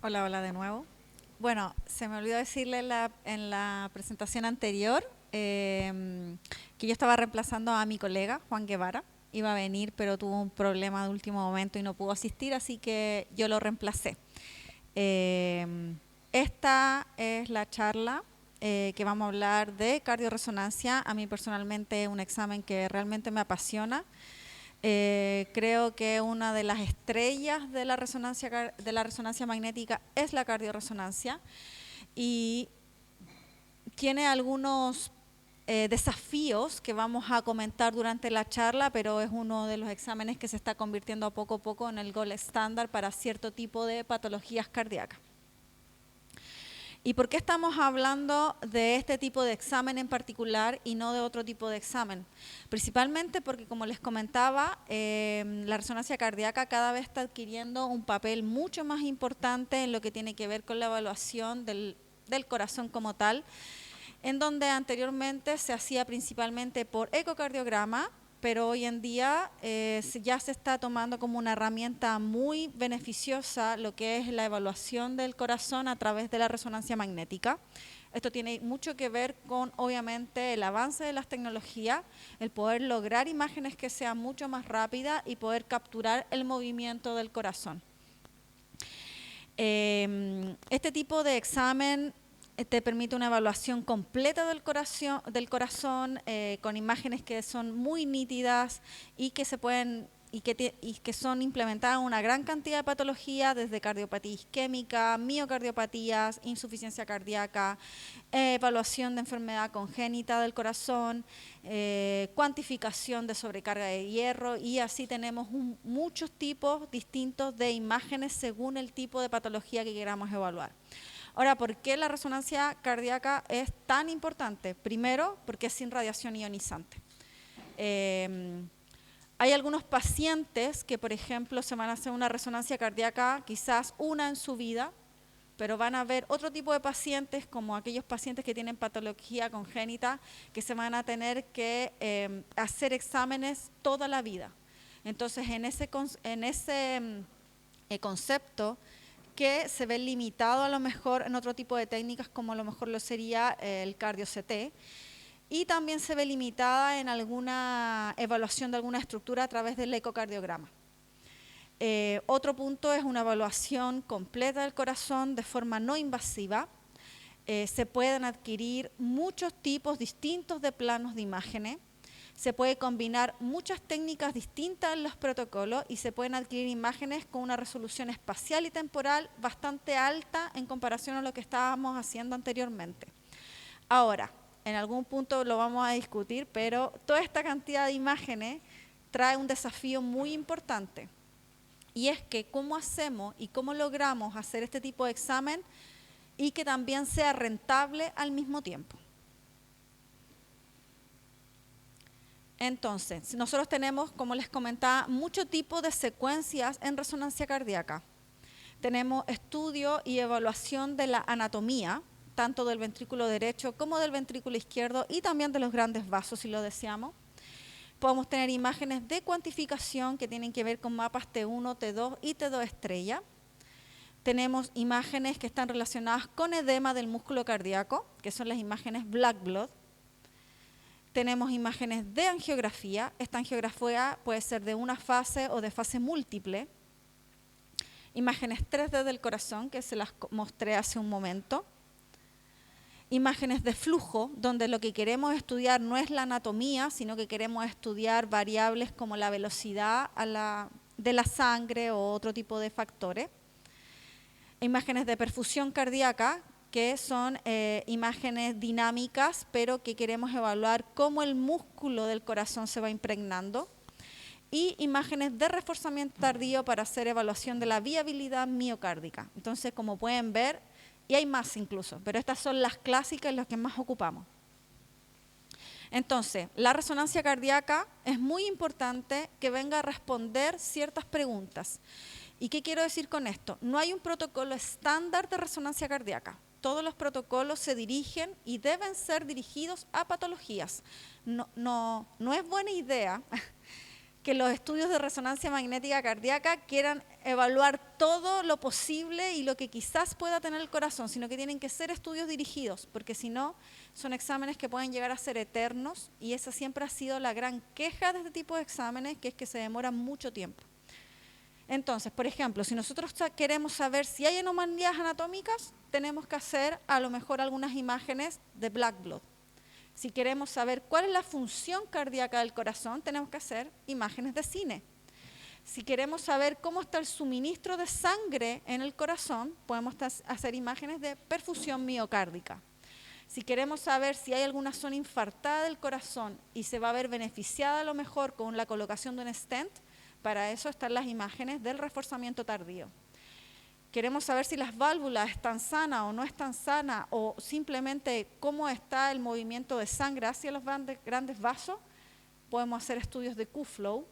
Hola, hola de nuevo. Bueno, se me olvidó decirle en la presentación anterior que yo estaba reemplazando a mi colega Juan Guevara. Iba a venir, pero tuvo un problema de último momento y no pudo asistir, así que yo lo reemplacé. Esta es la charla que vamos a hablar de cardiorresonancia. A mí personalmente es un examen que realmente me apasiona. Creo que una de las estrellas de la resonancia magnética es la cardiorresonancia y tiene algunos desafíos que vamos a comentar durante la charla, pero es uno de los exámenes que se está convirtiendo a poco en el gold estándar para cierto tipo de patologías cardíacas. ¿Y por qué estamos hablando de este tipo de examen en particular y no de otro tipo de examen? Principalmente porque, como les comentaba, la resonancia cardíaca cada vez está adquiriendo un papel mucho más importante en lo que tiene que ver con la evaluación del corazón como tal, en donde anteriormente se hacía principalmente por ecocardiograma, pero hoy en día ya se está tomando como una herramienta muy beneficiosa lo que es la evaluación del corazón a través de la resonancia magnética. Esto tiene mucho que ver con, obviamente, el avance de las tecnologías, el poder lograr imágenes que sean mucho más rápidas y poder capturar el movimiento del corazón. Este tipo de examen te permite una evaluación completa del corazón con imágenes que son muy nítidas y que se pueden y que son implementadas en una gran cantidad de patologías, desde cardiopatía isquémica, miocardiopatías, insuficiencia cardíaca, evaluación de enfermedad congénita del corazón, cuantificación de sobrecarga de hierro, y así tenemos muchos tipos distintos de imágenes según el tipo de patología que queramos evaluar. Ahora, ¿por qué la resonancia cardíaca es tan importante? Primero, porque es sin radiación ionizante. Hay algunos pacientes que, por ejemplo, se van a hacer una resonancia cardíaca quizás una en su vida, pero van a haber otro tipo de pacientes, como aquellos pacientes que tienen patología congénita, que se van a tener que hacer exámenes toda la vida. Entonces, en ese concepto, que se ve limitado a lo mejor en otro tipo de técnicas, como a lo mejor lo sería el cardio-CT, y también se ve limitada en alguna evaluación de alguna estructura a través del ecocardiograma. Otro punto es una evaluación completa del corazón de forma no invasiva. Se pueden adquirir muchos tipos distintos de planos de imágenes. Se puede combinar muchas técnicas distintas en los protocolos y se pueden adquirir imágenes con una resolución espacial y temporal bastante alta en comparación a lo que estábamos haciendo anteriormente. Ahora, en algún punto lo vamos a discutir, pero toda esta cantidad de imágenes trae un desafío muy importante. Y es que cómo hacemos y cómo logramos hacer este tipo de examen y que también sea rentable al mismo tiempo. Entonces, nosotros tenemos, como les comentaba, muchos tipos de secuencias en resonancia cardíaca. Tenemos estudio y evaluación de la anatomía, tanto del ventrículo derecho como del ventrículo izquierdo y también de los grandes vasos, si lo deseamos. Podemos tener imágenes de cuantificación que tienen que ver con mapas T1, T2 y T2 estrella. Tenemos imágenes que están relacionadas con edema del músculo cardíaco, que son las imágenes black blood. Tenemos imágenes de angiografía. Esta angiografía puede ser de una fase o de fase múltiple. Imágenes 3D del corazón, que se las mostré hace un momento. Imágenes de flujo, donde lo que queremos estudiar no es la anatomía, sino que queremos estudiar variables como la velocidad de la sangre o otro tipo de factores. Imágenes de perfusión cardíaca, que son imágenes dinámicas, pero que queremos evaluar cómo el músculo del corazón se va impregnando. Y imágenes de reforzamiento tardío para hacer evaluación de la viabilidad miocárdica. Entonces, como pueden ver, y hay más incluso, pero estas son las clásicas y las que más ocupamos. Entonces, la resonancia cardíaca es muy importante que venga a responder ciertas preguntas. ¿Y qué quiero decir con esto? No hay un protocolo estándar de resonancia cardíaca. Todos los protocolos se dirigen y deben ser dirigidos a patologías. No es buena idea que los estudios de resonancia magnética cardíaca quieran evaluar todo lo posible y lo que quizás pueda tener el corazón, sino que tienen que ser estudios dirigidos, porque si no, son exámenes que pueden llegar a ser eternos, y esa siempre ha sido la gran queja de este tipo de exámenes, que es que se demoran mucho tiempo. Entonces, por ejemplo, si nosotros queremos saber si hay anomalías anatómicas, tenemos que hacer a lo mejor algunas imágenes de black blood. Si queremos saber cuál es la función cardíaca del corazón, tenemos que hacer imágenes de cine. Si queremos saber cómo está el suministro de sangre en el corazón, podemos hacer imágenes de perfusión miocárdica. Si queremos saber si hay alguna zona infartada del corazón y se va a ver beneficiada a lo mejor con la colocación de un stent, para eso están las imágenes del reforzamiento tardío. Queremos saber si las válvulas están sanas o no están sanas, o simplemente cómo está el movimiento de sangre hacia los grandes vasos, podemos hacer estudios de Q-flow.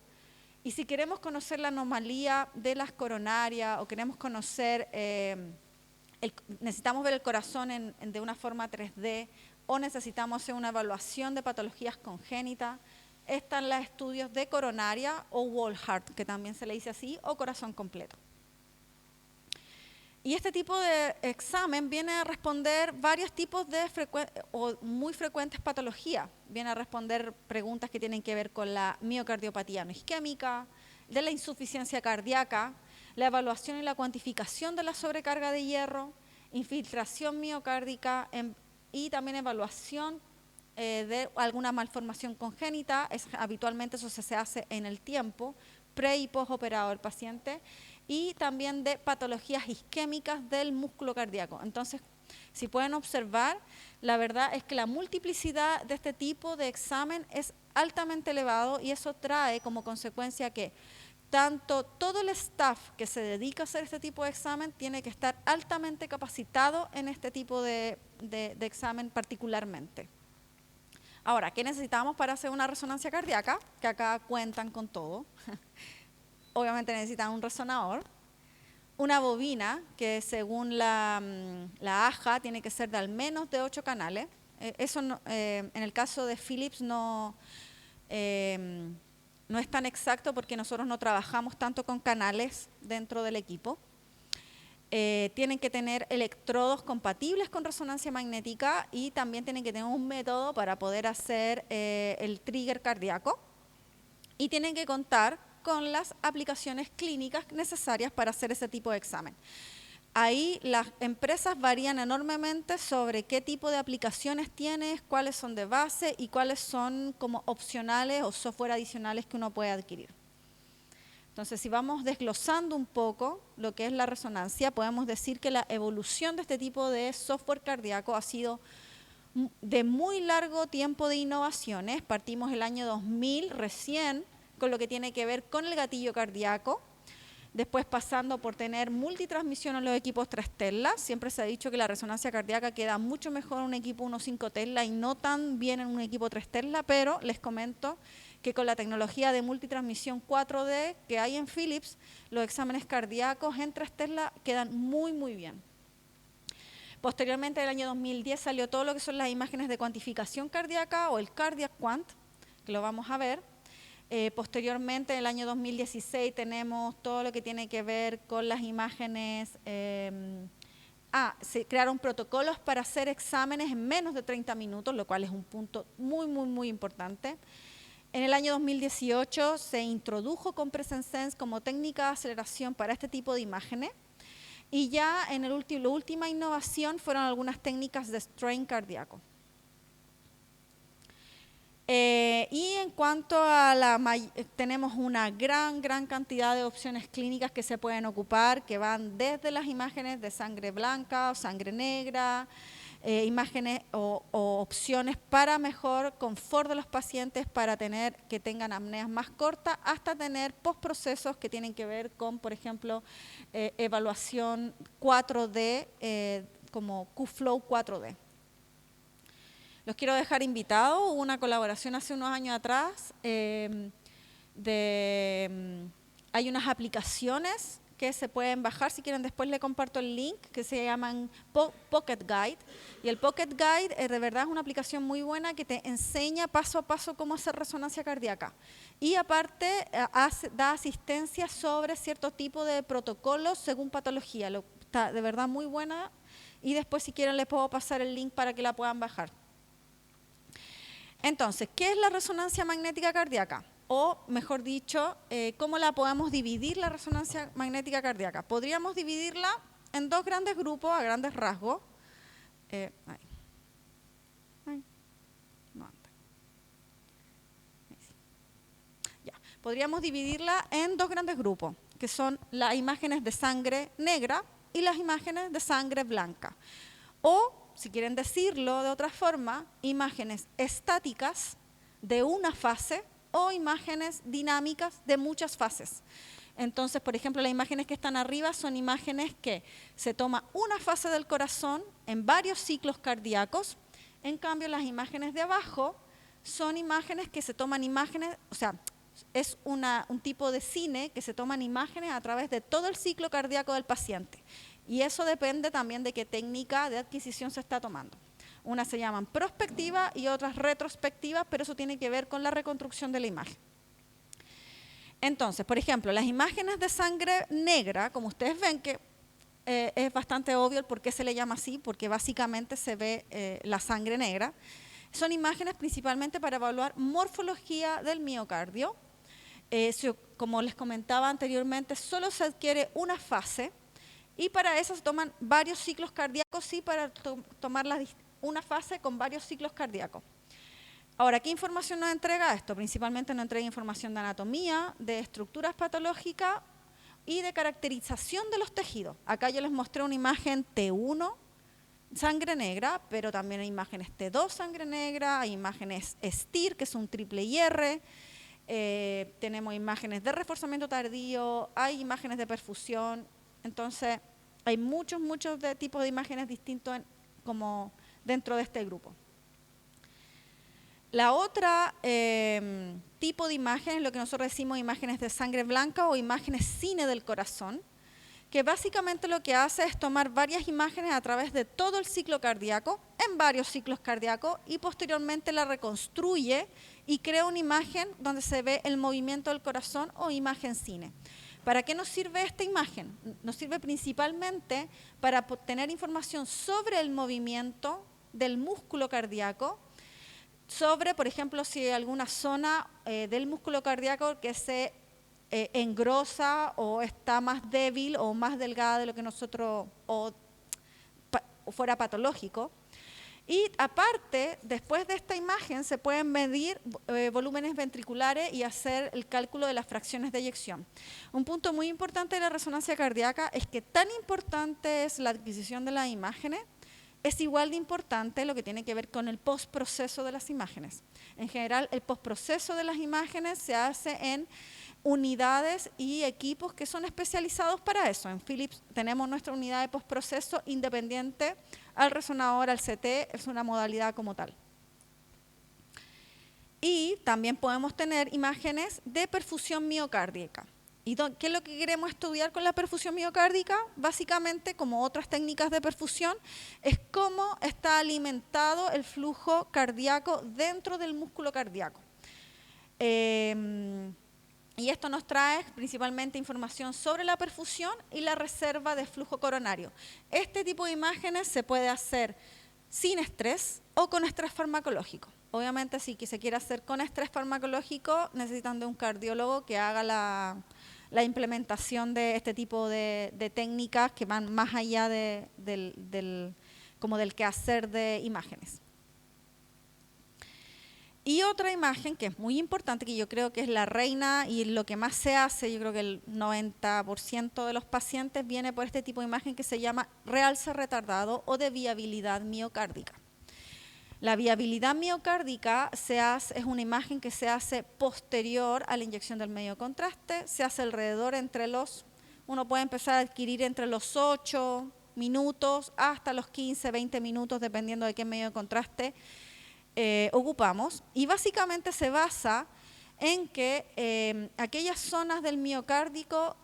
Y si queremos conocer la anomalía de las coronarias o queremos conocer, necesitamos ver el corazón de una forma 3D o necesitamos hacer una evaluación de patologías congénitas, están los estudios de coronaria o whole heart, que también se le dice así, o corazón completo. Y este tipo de examen viene a responder varios tipos de muy frecuentes patologías. Viene a responder preguntas que tienen que ver con la miocardiopatía no isquémica, de la insuficiencia cardíaca, la evaluación y la cuantificación de la sobrecarga de hierro, infiltración miocárdica y también evaluación de alguna malformación congénita. Habitualmente eso se hace en el tiempo, pre y postoperado del paciente, y también de patologías isquémicas del músculo cardíaco. Entonces, si pueden observar, la verdad es que la multiplicidad de este tipo de examen es altamente elevado, y eso trae como consecuencia que todo el staff que se dedica a hacer este tipo de examen tiene que estar altamente capacitado en este tipo de examen particularmente. Ahora, ¿qué necesitamos para hacer una resonancia cardíaca? Que acá cuentan con todo. Obviamente necesitan un resonador, una bobina que según la AJA tiene que ser de al menos de 8 canales. Eso no, en el caso de Philips no es tan exacto porque nosotros no trabajamos tanto con canales dentro del equipo. Tienen que tener electrodos compatibles con resonancia magnética y también tienen que tener un método para poder hacer el trigger cardíaco, y tienen que contar con las aplicaciones clínicas necesarias para hacer ese tipo de examen. Ahí las empresas varían enormemente sobre qué tipo de aplicaciones tienes, cuáles son de base y cuáles son como opcionales o software adicionales que uno puede adquirir. Entonces, si vamos desglosando un poco lo que es la resonancia, podemos decir que la evolución de este tipo de software cardíaco ha sido de muy largo tiempo de innovaciones. Partimos el año 2000 recién con lo que tiene que ver con el gatillo cardíaco, después pasando por tener multitransmisión en los equipos 3 Tesla. Siempre se ha dicho que la resonancia cardíaca queda mucho mejor en un equipo 1.5 Tesla y no tan bien en un equipo 3 Tesla, pero les comento que con la tecnología de multitransmisión 4D que hay en Philips, los exámenes cardíacos en 3 Tesla quedan muy, muy bien. Posteriormente, en el año 2010, salió todo lo que son las imágenes de cuantificación cardíaca o el Cardiac Quant, que lo vamos a ver. Posteriormente, en el año 2016, tenemos todo lo que tiene que ver con las imágenes. Se crearon protocolos para hacer exámenes en menos de 30 minutos, lo cual es un punto muy, muy, muy importante. En el año 2018 se introdujo Compression Sense como técnica de aceleración para este tipo de imágenes. Y ya en la última innovación fueron algunas técnicas de strain cardíaco. Y en cuanto a tenemos una gran cantidad de opciones clínicas que se pueden ocupar, que van desde las imágenes de sangre blanca o sangre negra, imágenes o opciones para mejor confort de los pacientes, para que tengan apneas más cortas, hasta tener postprocesos que tienen que ver con, por ejemplo, evaluación 4D, como Q-Flow 4D. Los quiero dejar invitados. Hubo una colaboración hace unos años atrás hay unas aplicaciones que se pueden bajar. Si quieren, después le comparto el link, que se llaman Pocket Guide. Y el Pocket Guide de verdad es una aplicación muy buena que te enseña paso a paso cómo hacer resonancia cardíaca. Y aparte da asistencia sobre cierto tipo de protocolos según patología. Está de verdad muy buena. Y después, si quieren, les puedo pasar el link para que la puedan bajar. Entonces, ¿qué es la resonancia magnética cardíaca? O, mejor dicho, ¿cómo la podemos dividir la resonancia magnética cardíaca? Podríamos dividirla en dos grandes grupos, a grandes rasgos. Podríamos dividirla en dos grandes grupos, que son las imágenes de sangre negra y las imágenes de sangre blanca. O, si quieren decirlo de otra forma, imágenes estáticas de una fase o imágenes dinámicas de muchas fases. Entonces, por ejemplo, las imágenes que están arriba son imágenes que se toma una fase del corazón en varios ciclos cardíacos. En cambio, las imágenes de abajo son imágenes que se toman o sea, es un tipo de cine que se toman imágenes a través de todo el ciclo cardíaco del paciente. Y eso depende también de qué técnica de adquisición se está tomando. Unas se llaman prospectivas y otras retrospectivas, pero eso tiene que ver con la reconstrucción de la imagen. Entonces, por ejemplo, las imágenes de sangre negra, como ustedes ven que es bastante obvio el por qué se le llama así, porque básicamente se ve la sangre negra, son imágenes principalmente para evaluar morfología del miocardio. Como les comentaba anteriormente, solo se adquiere una fase y para eso se toman varios ciclos cardíacos y para tomar una fase con varios ciclos cardíacos. Ahora, ¿qué información nos entrega esto? Principalmente nos entrega información de anatomía, de estructuras patológicas y de caracterización de los tejidos. Acá yo les mostré una imagen T1, sangre negra, pero también hay imágenes T2, sangre negra, hay imágenes STIR, que es un triple IR, tenemos imágenes de reforzamiento tardío, hay imágenes de perfusión. Entonces, hay muchos tipos de imágenes distintos como dentro de este grupo. La otra tipo de imagen es lo que nosotros decimos imágenes de sangre blanca o imágenes cine del corazón, que básicamente lo que hace es tomar varias imágenes a través de todo el ciclo cardíaco, en varios ciclos cardíacos, y posteriormente la reconstruye y crea una imagen donde se ve el movimiento del corazón o imagen cine. ¿Para qué nos sirve esta imagen? Nos sirve principalmente para obtener información sobre el movimiento del músculo cardíaco, sobre, por ejemplo, si hay alguna zona del músculo cardíaco que se engrosa o está más débil o más delgada de lo que nosotros, o fuera patológico. Y aparte, después de esta imagen se pueden medir volúmenes ventriculares y hacer el cálculo de las fracciones de eyección. Un punto muy importante de la resonancia cardíaca es que tan importante es la adquisición de las imágenes, es igual de importante lo que tiene que ver con el postproceso de las imágenes. En general, el postproceso de las imágenes se hace en unidades y equipos que son especializados para eso. En Philips tenemos nuestra unidad de postproceso independiente al resonador, al CT, es una modalidad como tal. Y también podemos tener imágenes de perfusión miocárdica. ¿Y qué es lo que queremos estudiar con la perfusión miocárdica? Básicamente, como otras técnicas de perfusión, es cómo está alimentado el flujo cardíaco dentro del músculo cardíaco. Y esto nos trae principalmente información sobre la perfusión y la reserva de flujo coronario. Este tipo de imágenes se puede hacer sin estrés o con estrés farmacológico. Obviamente, si se quiere hacer con estrés farmacológico, necesitan de un cardiólogo que haga la implementación de este tipo de técnicas que van más allá del quehacer de imágenes. Y otra imagen que es muy importante, que yo creo que es la reina y lo que más se hace, yo creo que el 90% de los pacientes viene por este tipo de imagen que se llama realce retardado o de viabilidad miocárdica. La viabilidad miocárdica es una imagen que se hace posterior a la inyección del medio de contraste, se hace alrededor uno puede empezar a adquirir entre los 8 minutos hasta los 15, 20 minutos, dependiendo de qué medio de contraste ocupamos, y básicamente se basa en que aquellas zonas del miocardio,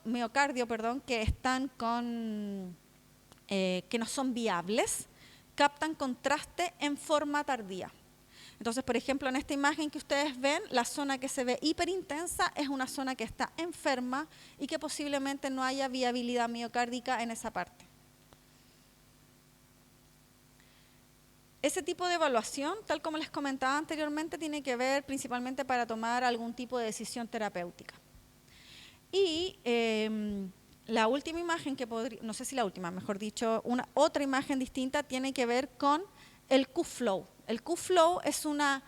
que están que no son viables, captan contraste en forma tardía. Entonces, por ejemplo, en esta imagen que ustedes ven, la zona que se ve hiperintensa es una zona que está enferma y que posiblemente no haya viabilidad miocárdica en esa parte. Ese tipo de evaluación, tal como les comentaba anteriormente, tiene que ver principalmente para tomar algún tipo de decisión terapéutica. Y la última imagen que podría, no sé si la última, mejor dicho, otra imagen distinta tiene que ver con el Q-Flow. El Q-Flow es una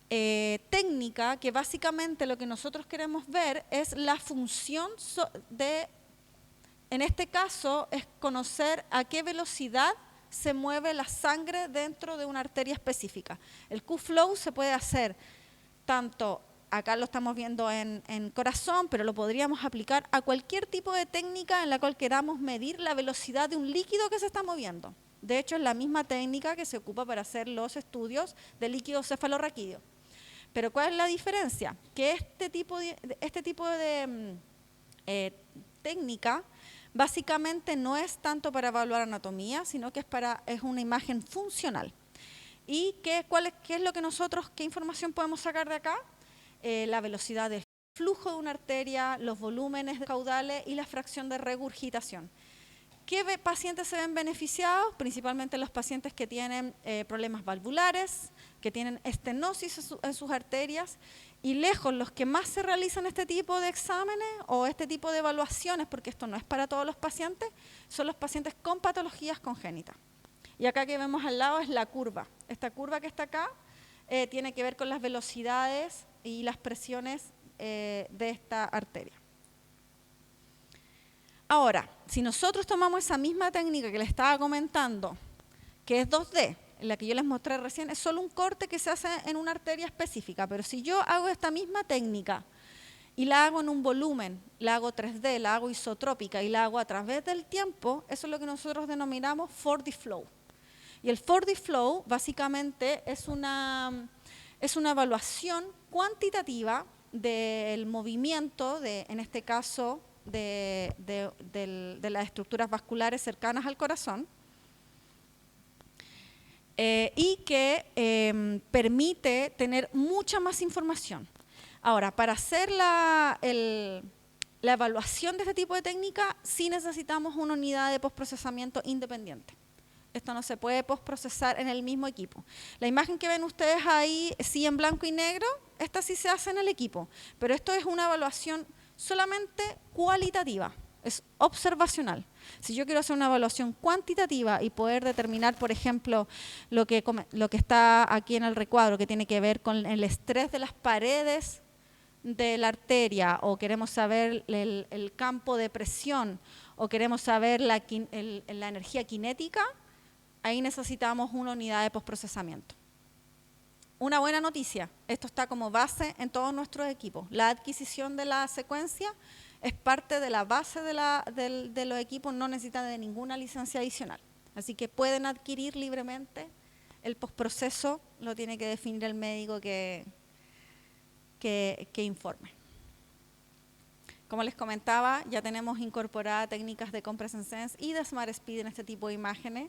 técnica que básicamente lo que nosotros queremos ver es la función en este caso, es conocer a qué velocidad se mueve la sangre dentro de una arteria específica. El Q-Flow se puede hacer tanto, acá lo estamos viendo en corazón, pero lo podríamos aplicar a cualquier tipo de técnica en la cual queramos medir la velocidad de un líquido que se está moviendo. De hecho, es la misma técnica que se ocupa para hacer los estudios de líquido cefalorraquídeo. Pero ¿cuál es la diferencia? Que este tipo de técnica básicamente no es tanto para evaluar anatomía, sino que es una imagen funcional. ¿Y qué es lo que qué información podemos sacar de acá? La velocidad del flujo de una arteria, los volúmenes caudales y la fracción de regurgitación. ¿Qué pacientes se ven beneficiados? Principalmente los pacientes que tienen problemas valvulares, que tienen estenosis en sus arterias, y lejos los que más se realizan este tipo de exámenes o este tipo de evaluaciones, porque esto no es para todos los pacientes, son los pacientes con patologías congénitas. Y acá que vemos al lado es la curva. Esta curva que está acá tiene que ver con las velocidades y las presiones de esta arteria. Ahora, si nosotros tomamos esa misma técnica que les estaba comentando, que es 2D, en la que yo les mostré recién, es solo un corte que se hace en una arteria específica, pero si yo hago esta misma técnica y la hago en un volumen, la hago 3D, la hago isotrópica y la hago a través del tiempo, eso es lo que nosotros denominamos 4D Flow. Y el 4D Flow básicamente es una evaluación cuantitativa del movimiento, en este caso, de las estructuras vasculares cercanas al corazón, y que permite tener mucha más información. Ahora, para hacer la evaluación de este tipo de técnica, sí necesitamos una unidad de postprocesamiento independiente. Esto no se puede postprocesar en el mismo equipo. La imagen que ven ustedes ahí, sí en blanco y negro, esta sí se hace en el equipo, pero esto es una evaluación solamente cualitativa, es observacional. Si yo quiero hacer una evaluación cuantitativa y poder determinar, por ejemplo, lo que está aquí en el recuadro, que tiene que ver con el estrés de las paredes de la arteria, o queremos saber el campo de presión, o queremos saber la energía cinética, ahí necesitamos una unidad de postprocesamiento. Una buena noticia, esto está como base en todos nuestros equipos. La adquisición de la secuencia es parte de la base de los equipos, no necesitan de ninguna licencia adicional. Así que pueden adquirir libremente. El postproceso lo tiene que definir el médico que informe. Como les comentaba, ya tenemos incorporadas técnicas de Compression Sense y de Smart Speed en este tipo de imágenes,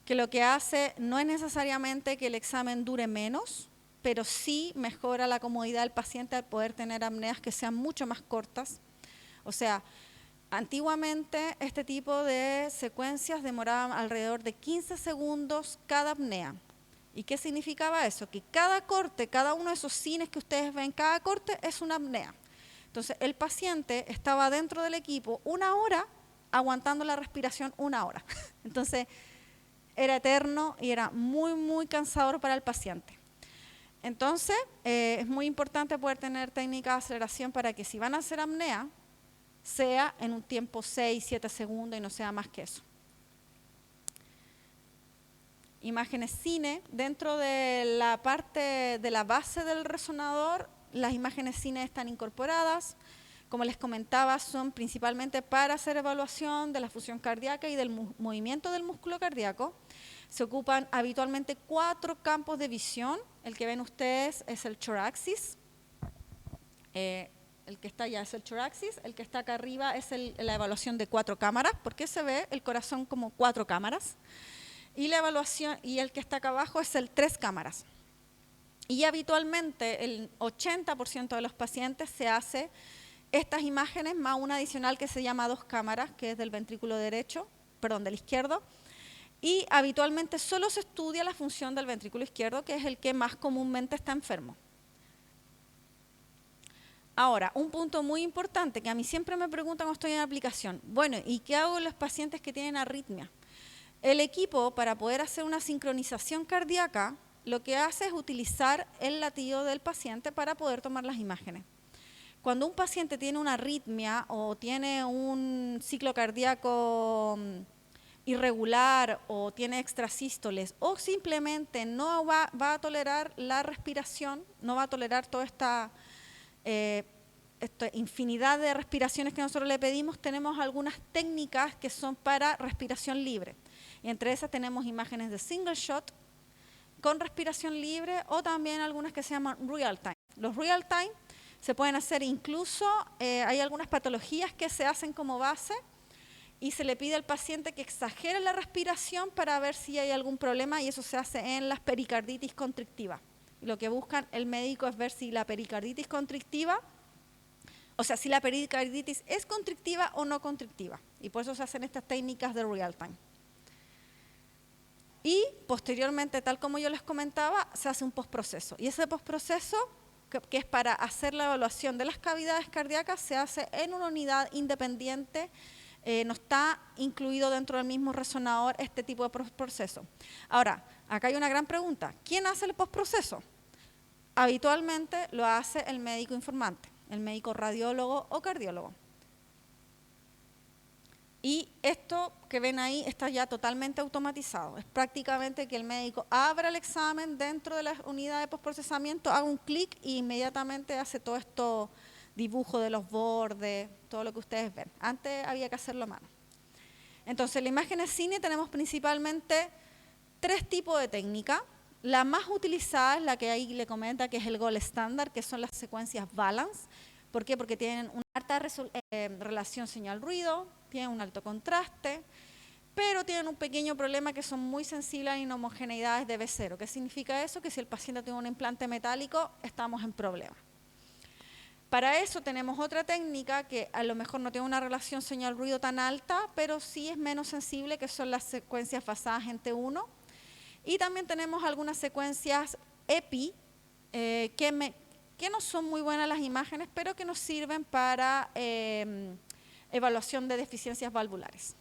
que lo que hace no es necesariamente que el examen dure menos, pero sí mejora la comodidad del paciente al poder tener apneas que sean mucho más cortas. O sea, antiguamente este tipo de secuencias demoraban alrededor de 15 segundos cada apnea. ¿Y qué significaba eso? Que cada corte, cada uno de esos cines que ustedes ven, cada corte es una apnea. Entonces, el paciente estaba dentro del equipo 1 hora aguantando la respiración 1 hora. Entonces, era eterno y era muy, muy cansador para el paciente. Entonces, es muy importante poder tener técnicas de aceleración para que si van a hacer apnea, sea en un tiempo 6, 7 segundos y no sea más que eso. Imágenes cine, dentro de la parte de la base del resonador, las imágenes cine están incorporadas. Como les comentaba, son principalmente para hacer evaluación de la función cardíaca y del movimiento del músculo cardíaco. Se ocupan habitualmente 4 campos de visión. El que ven ustedes es el short axis. El que está allá es el thoraxis, el que está acá arriba es la evaluación de 4 cámaras, porque se ve el corazón como 4 cámaras. Y la evaluación, y el que está acá abajo es el 3 cámaras. Y habitualmente el 80% de los pacientes se hace estas imágenes más una adicional que se llama 2 cámaras, que es del ventrículo derecho, perdón, del izquierdo. Y habitualmente solo se estudia la función del ventrículo izquierdo, que es el que más comúnmente está enfermo. Ahora, un punto muy importante que a mí siempre me preguntan cuando estoy en aplicación. Bueno, ¿y qué hago en los pacientes que tienen arritmia? El equipo, para poder hacer una sincronización cardíaca, lo que hace es utilizar el latido del paciente para poder tomar las imágenes. Cuando un paciente tiene una arritmia o tiene un ciclo cardíaco irregular o tiene extrasístoles o simplemente no va a tolerar la respiración, no va a tolerar toda esta infinidad de respiraciones que nosotros le pedimos, tenemos algunas técnicas que son para respiración libre. Y entre esas tenemos imágenes de single shot con respiración libre o también algunas que se llaman real time. Los real time se pueden hacer incluso, hay algunas patologías que se hacen como base y se le pide al paciente que exagere la respiración para ver si hay algún problema y eso se hace en las pericarditis constrictivas. Lo que buscan el médico es ver si la pericarditis constrictiva, o sea, si la pericarditis es constrictiva o no constrictiva. Y por eso se hacen estas técnicas de real time. Y posteriormente, tal como yo les comentaba, se hace un postproceso. Y ese postproceso, que es para hacer la evaluación de las cavidades cardíacas, se hace en una unidad independiente. No está incluido dentro del mismo resonador este tipo de proceso. Ahora, acá hay una gran pregunta. ¿Quién hace el postproceso? Habitualmente lo hace el médico informante, el médico radiólogo o cardiólogo. Y esto que ven ahí está ya totalmente automatizado. Es prácticamente que el médico abra el examen dentro de la unidad de postprocesamiento, haga un clic e inmediatamente hace todo esto, dibujo de los bordes, todo lo que ustedes ven. Antes había que hacerlo a mano. Entonces, en la imagen de cine tenemos principalmente 3 tipos de técnica. La más utilizada es la que ahí le comenta, que es el gold standard, que son las secuencias balance. ¿Por qué? Porque tienen una alta relación señal-ruido, tienen un alto contraste, pero tienen un pequeño problema que son muy sensibles a inhomogeneidades de B0. ¿Qué significa eso? Que si el paciente tiene un implante metálico, estamos en problemas. Para eso tenemos otra técnica que a lo mejor no tiene una relación señal-ruido tan alta, pero sí es menos sensible, que son las secuencias basadas en T1. Y también tenemos algunas secuencias EPI, que no son muy buenas las imágenes, pero que nos sirven para evaluación de deficiencias valvulares.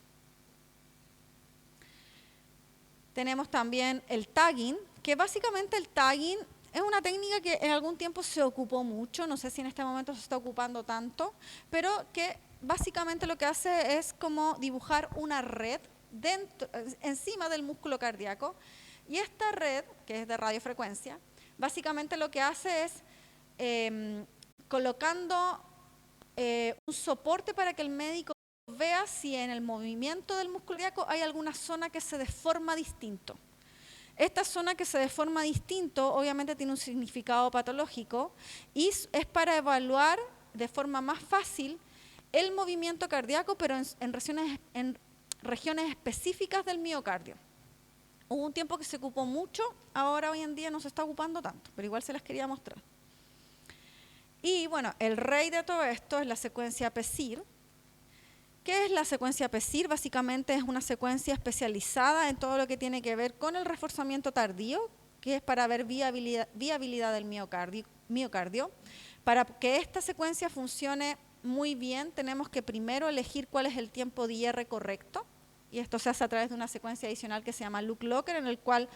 Tenemos también el tagging, que básicamente el tagging es una técnica que en algún tiempo se ocupó mucho, no sé si en este momento se está ocupando tanto, pero que básicamente lo que hace es como dibujar una red encima del músculo cardíaco, y esta red, que es de radiofrecuencia, básicamente lo que hace es colocando un soporte para que el médico vea si en el movimiento del músculo cardíaco hay alguna zona que se deforma distinto. Esta zona que se deforma distinto obviamente tiene un significado patológico y es para evaluar de forma más fácil el movimiento cardíaco, pero en regiones específicas del miocardio. Hubo un tiempo que se ocupó mucho, ahora hoy en día no se está ocupando tanto, pero igual se las quería mostrar. Y bueno, el rey de todo esto es la secuencia PESIR. ¿Qué es la secuencia PESIR? Básicamente es una secuencia especializada en todo lo que tiene que ver con el reforzamiento tardío, que es para ver viabilidad del miocardio. Para que esta secuencia funcione muy bien, tenemos que primero elegir cuál es el tiempo de IR correcto, y esto se hace a través de una secuencia adicional que se llama Look Locker, en el cual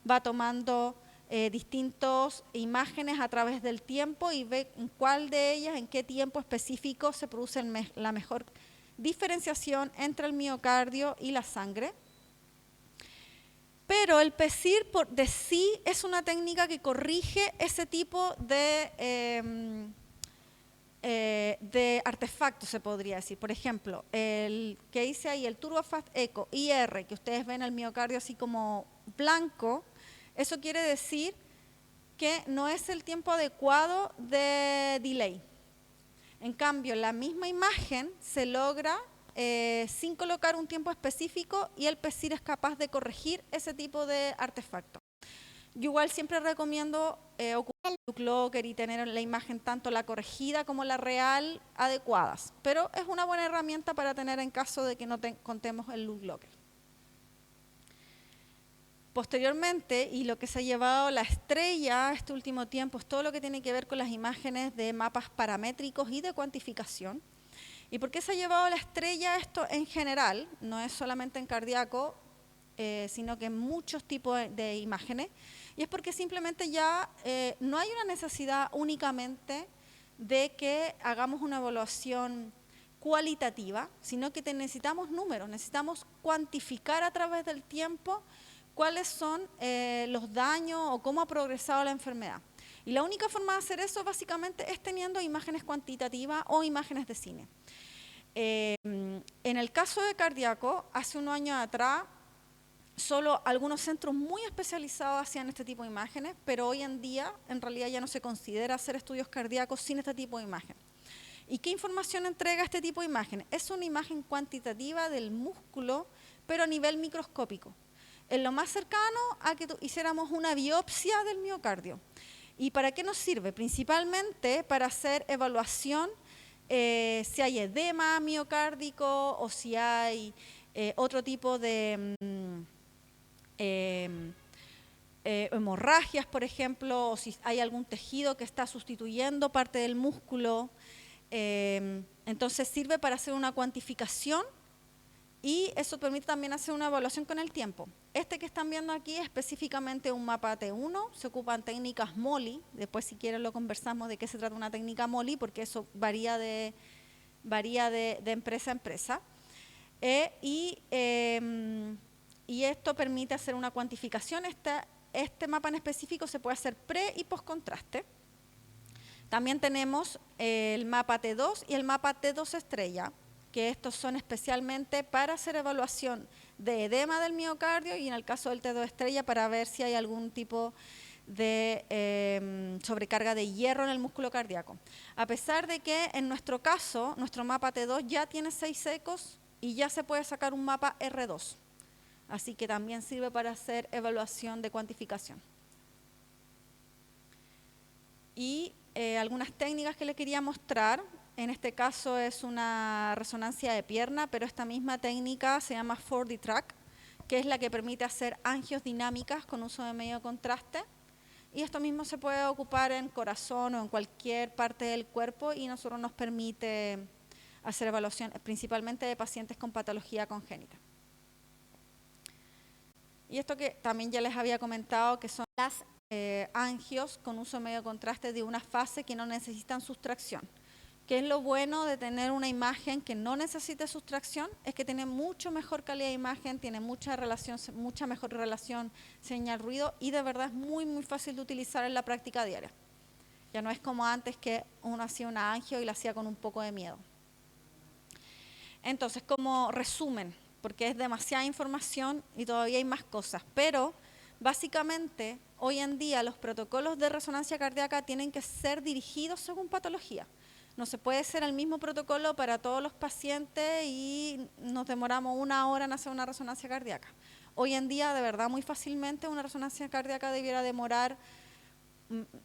va tomando distintas imágenes a través del tiempo y ve en cuál de ellas, en qué tiempo específico se produce la mejor diferenciación entre el miocardio y la sangre. Pero el PESIR de sí es una técnica que corrige ese tipo de artefactos, se podría decir. Por ejemplo, el que dice ahí, el TurboFast Echo IR, que ustedes ven el miocardio así como blanco, eso quiere decir que no es el tiempo adecuado de delay. En cambio, la misma imagen se logra sin colocar un tiempo específico y el PESIR es capaz de corregir ese tipo de artefacto. Yo igual siempre recomiendo ocupar el BookLocker y tener la imagen tanto la corregida como la real adecuadas, pero es una buena herramienta para tener en caso de que no contemos el BookLocker. Posteriormente, y lo que se ha llevado la estrella este último tiempo, es todo lo que tiene que ver con las imágenes de mapas paramétricos y de cuantificación. ¿Y por qué se ha llevado la estrella esto en general? No es solamente en cardíaco, sino que en muchos tipos de imágenes. Y es porque simplemente ya no hay una necesidad únicamente de que hagamos una evaluación cualitativa, sino que necesitamos números, necesitamos cuantificar a través del tiempo cuáles son los daños o cómo ha progresado la enfermedad. Y la única forma de hacer eso básicamente es teniendo imágenes cuantitativas o imágenes de cine. En el caso de cardíaco, hace unos años atrás, solo algunos centros muy especializados hacían este tipo de imágenes, pero hoy en día en realidad ya no se considera hacer estudios cardíacos sin este tipo de imagen. ¿Y qué información entrega este tipo de imagen? Es una imagen cuantitativa del músculo, pero a nivel microscópico. Es lo más cercano a que hiciéramos una biopsia del miocardio. ¿Y para qué nos sirve? Principalmente para hacer evaluación si hay edema miocárdico o si hay otro tipo de hemorragias, por ejemplo, o si hay algún tejido que está sustituyendo parte del músculo. Entonces sirve para hacer una cuantificación y eso permite también hacer una evaluación con el tiempo. Este que están viendo aquí es específicamente un mapa T1, se ocupan técnicas MOLI, después si quieren lo conversamos de qué se trata una técnica MOLI, porque eso varía de empresa a empresa. Y esto permite hacer una cuantificación. Este mapa en específico se puede hacer pre y post contraste. También tenemos el mapa T2 y el mapa T2 estrella, que estos son especialmente para hacer evaluación de edema del miocardio y en el caso del T2 estrella para ver si hay algún tipo de sobrecarga de hierro en el músculo cardíaco. A pesar de que en nuestro caso, nuestro mapa T2 ya tiene 6 ecos y ya se puede sacar un mapa R2. Así que también sirve para hacer evaluación de cuantificación. Y algunas técnicas que les quería mostrar, en este caso es una resonancia de pierna, pero esta misma técnica se llama 4D Track, que es la que permite hacer angios dinámicas con uso de medio contraste. Y esto mismo se puede ocupar en corazón o en cualquier parte del cuerpo y nosotros nos permite hacer evaluación principalmente de pacientes con patología congénita. Y esto que también ya les había comentado, que son las angios con uso de medio contraste de una fase que no necesitan sustracción. ¿Qué es lo bueno de tener una imagen que no necesite sustracción? Es que tiene mucho mejor calidad de imagen, tiene mucha mejor relación señal-ruido y de verdad es muy, muy fácil de utilizar en la práctica diaria. Ya no es como antes que uno hacía una angio y la hacía con un poco de miedo. Entonces, como resumen, porque es demasiada información y todavía hay más cosas, pero básicamente hoy en día los protocolos de resonancia cardíaca tienen que ser dirigidos según patología. No se puede hacer el mismo protocolo para todos los pacientes y nos demoramos 1 hora en hacer una resonancia cardíaca. Hoy en día, de verdad, muy fácilmente una resonancia cardíaca debiera demorar,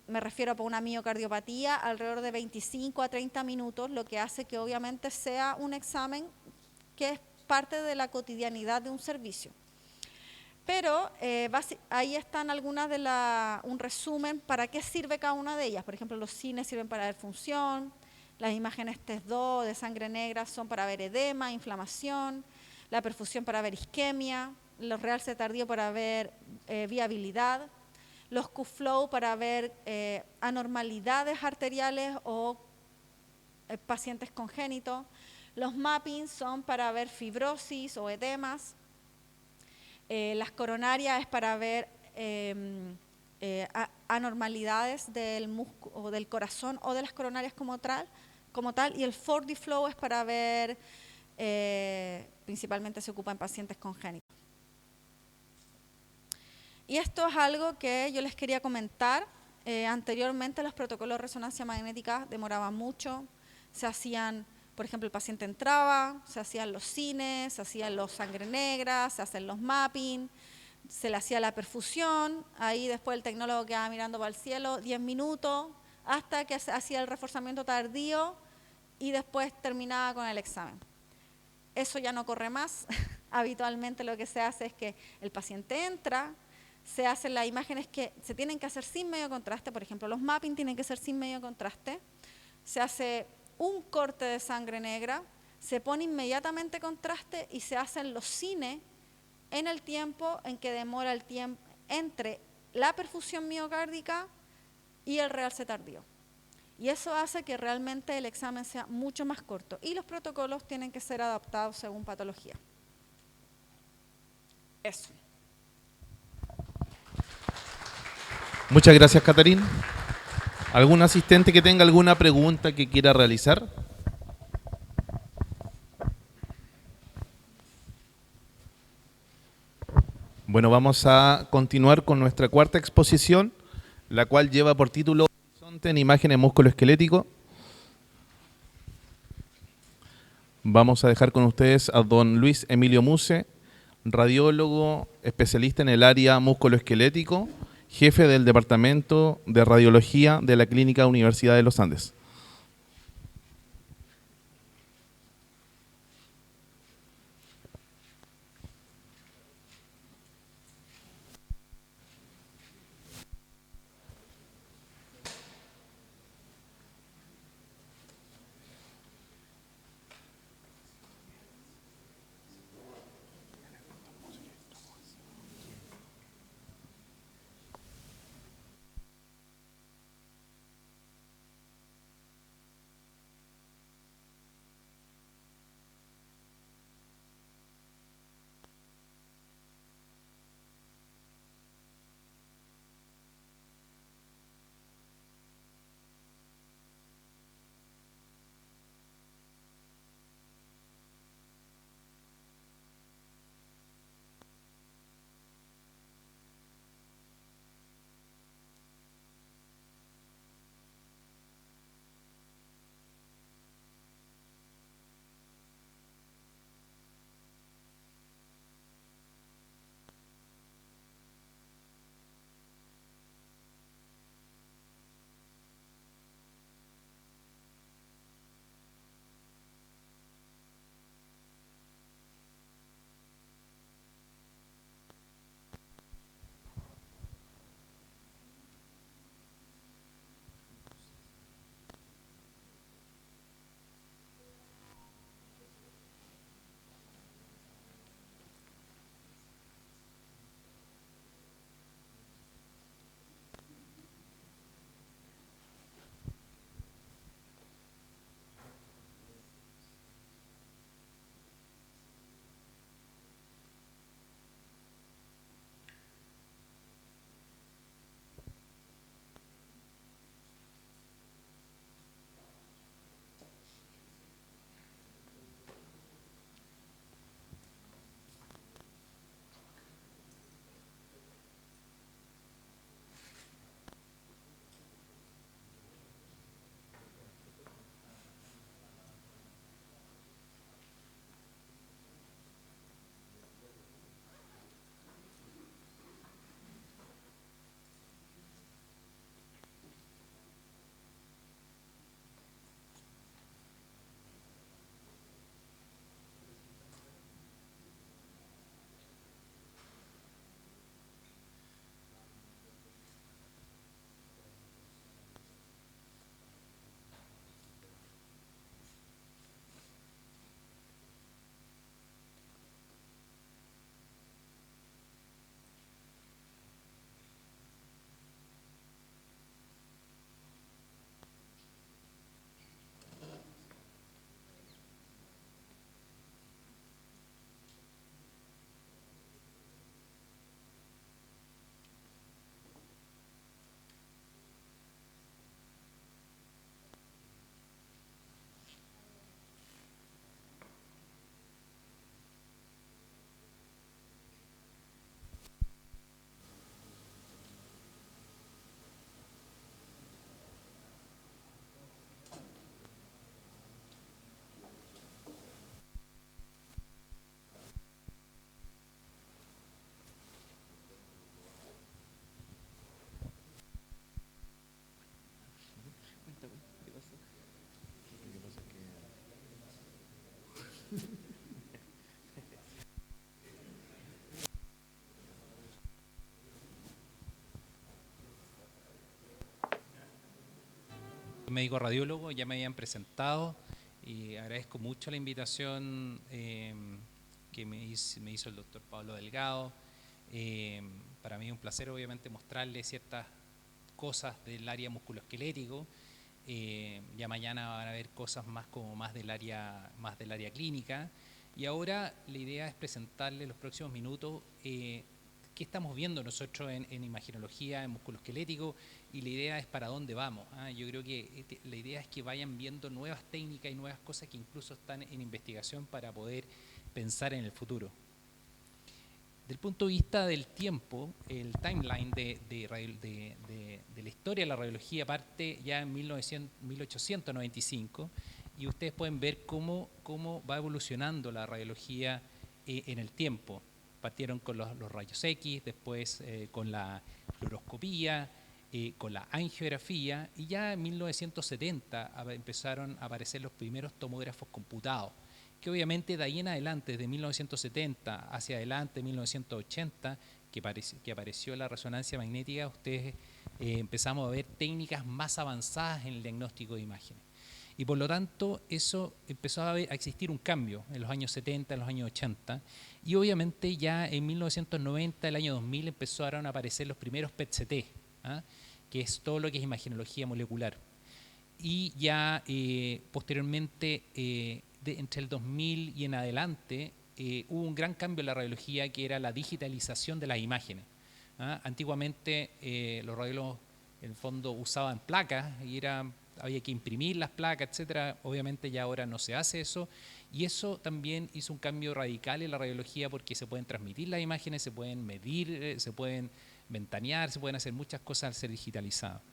me refiero a una miocardiopatía, alrededor de 25 a 30 minutos, lo que hace que obviamente sea un examen que es parte de la cotidianidad de un servicio. Pero ahí están algunas de un resumen para qué sirve cada una de ellas. Por ejemplo, los cines sirven para ver función, las imágenes TES2 de sangre negra son para ver edema, inflamación, la perfusión para ver isquemia, los realce tardío para ver viabilidad, los Q-flow para ver anormalidades arteriales o pacientes congénitos, los mappings son para ver fibrosis o edemas, las coronarias es para ver anormalidades del músculo o del corazón o de las coronarias como tal, y el 4D flow es para ver, principalmente se ocupa en pacientes congénitos. Y esto es algo que yo les quería comentar. Anteriormente los protocolos de resonancia magnética demoraban mucho, se hacían, por ejemplo, el paciente entraba, se hacían los cines, se hacían los sangre negra, se hacen los mapping, se le hacía la perfusión, ahí después el tecnólogo quedaba mirando para el cielo 10 minutos, hasta que hacía el reforzamiento tardío y después terminaba con el examen. Eso ya no corre más. Habitualmente lo que se hace es que el paciente entra, se hacen las imágenes que se tienen que hacer sin medio contraste, por ejemplo, los mapping tienen que ser sin medio contraste, se hace un corte de sangre negra, se pone inmediatamente contraste y se hacen los cine en el tiempo en que demora el tiempo entre la perfusión miocárdica y el realce tardío. Y eso hace que realmente el examen sea mucho más corto. Y los protocolos tienen que ser adaptados según patología. Eso. Muchas gracias, Catarín. ¿Algún asistente que tenga alguna pregunta que quiera realizar? Bueno, vamos a continuar con nuestra cuarta exposición, la cual lleva por título Horizonte en imágenes musculoesquelético. Vamos a dejar con ustedes a don Luis Emilio Muse, radiólogo especialista en el área musculoesquelético, jefe del Departamento de Radiología de la Clínica Universidad de los Andes. médico radiólogo, ya me habían presentado y agradezco mucho la invitación que me hizo el doctor Pablo Delgado. Para mí es un placer obviamente mostrarle ciertas cosas del área musculoesquelético. Ya mañana van a ver cosas más del área clínica. Y ahora la idea es presentarle en los próximos minutos qué estamos viendo nosotros en imagenología, en musculoesquelético, y la idea es para dónde vamos. Yo creo que la idea es que vayan viendo nuevas técnicas y nuevas cosas que incluso están en investigación para poder pensar en el futuro. Del punto de vista del tiempo, el timeline de la historia de la radiología parte ya en 1895 y ustedes pueden ver cómo va evolucionando la radiología en el tiempo. Partieron con los rayos X, después con la fluoroscopía, con la angiografía y ya en 1970 empezaron a aparecer los primeros tomógrafos computados, que obviamente de ahí en adelante, desde 1970 hacia adelante, 1980, que apareció la resonancia magnética, ustedes empezamos a ver técnicas más avanzadas en el diagnóstico de imágenes. Y por lo tanto, eso empezó a existir un cambio en los años 70, en los años 80, y obviamente ya en 1990, el año 2000, empezaron a aparecer los primeros PET-CT, que es todo lo que es imagenología molecular. Y ya posteriormente, entre el 2000 y en adelante, hubo un gran cambio en la radiología, que era la digitalización de las imágenes. Antiguamente los radiólogos en el fondo usaban placas y había que imprimir las placas, etcétera. Obviamente ya ahora no se hace eso, y eso también hizo un cambio radical en la radiología, porque se pueden transmitir las imágenes, se pueden medir, se pueden ventanear, se pueden hacer muchas cosas al ser digitalizadas.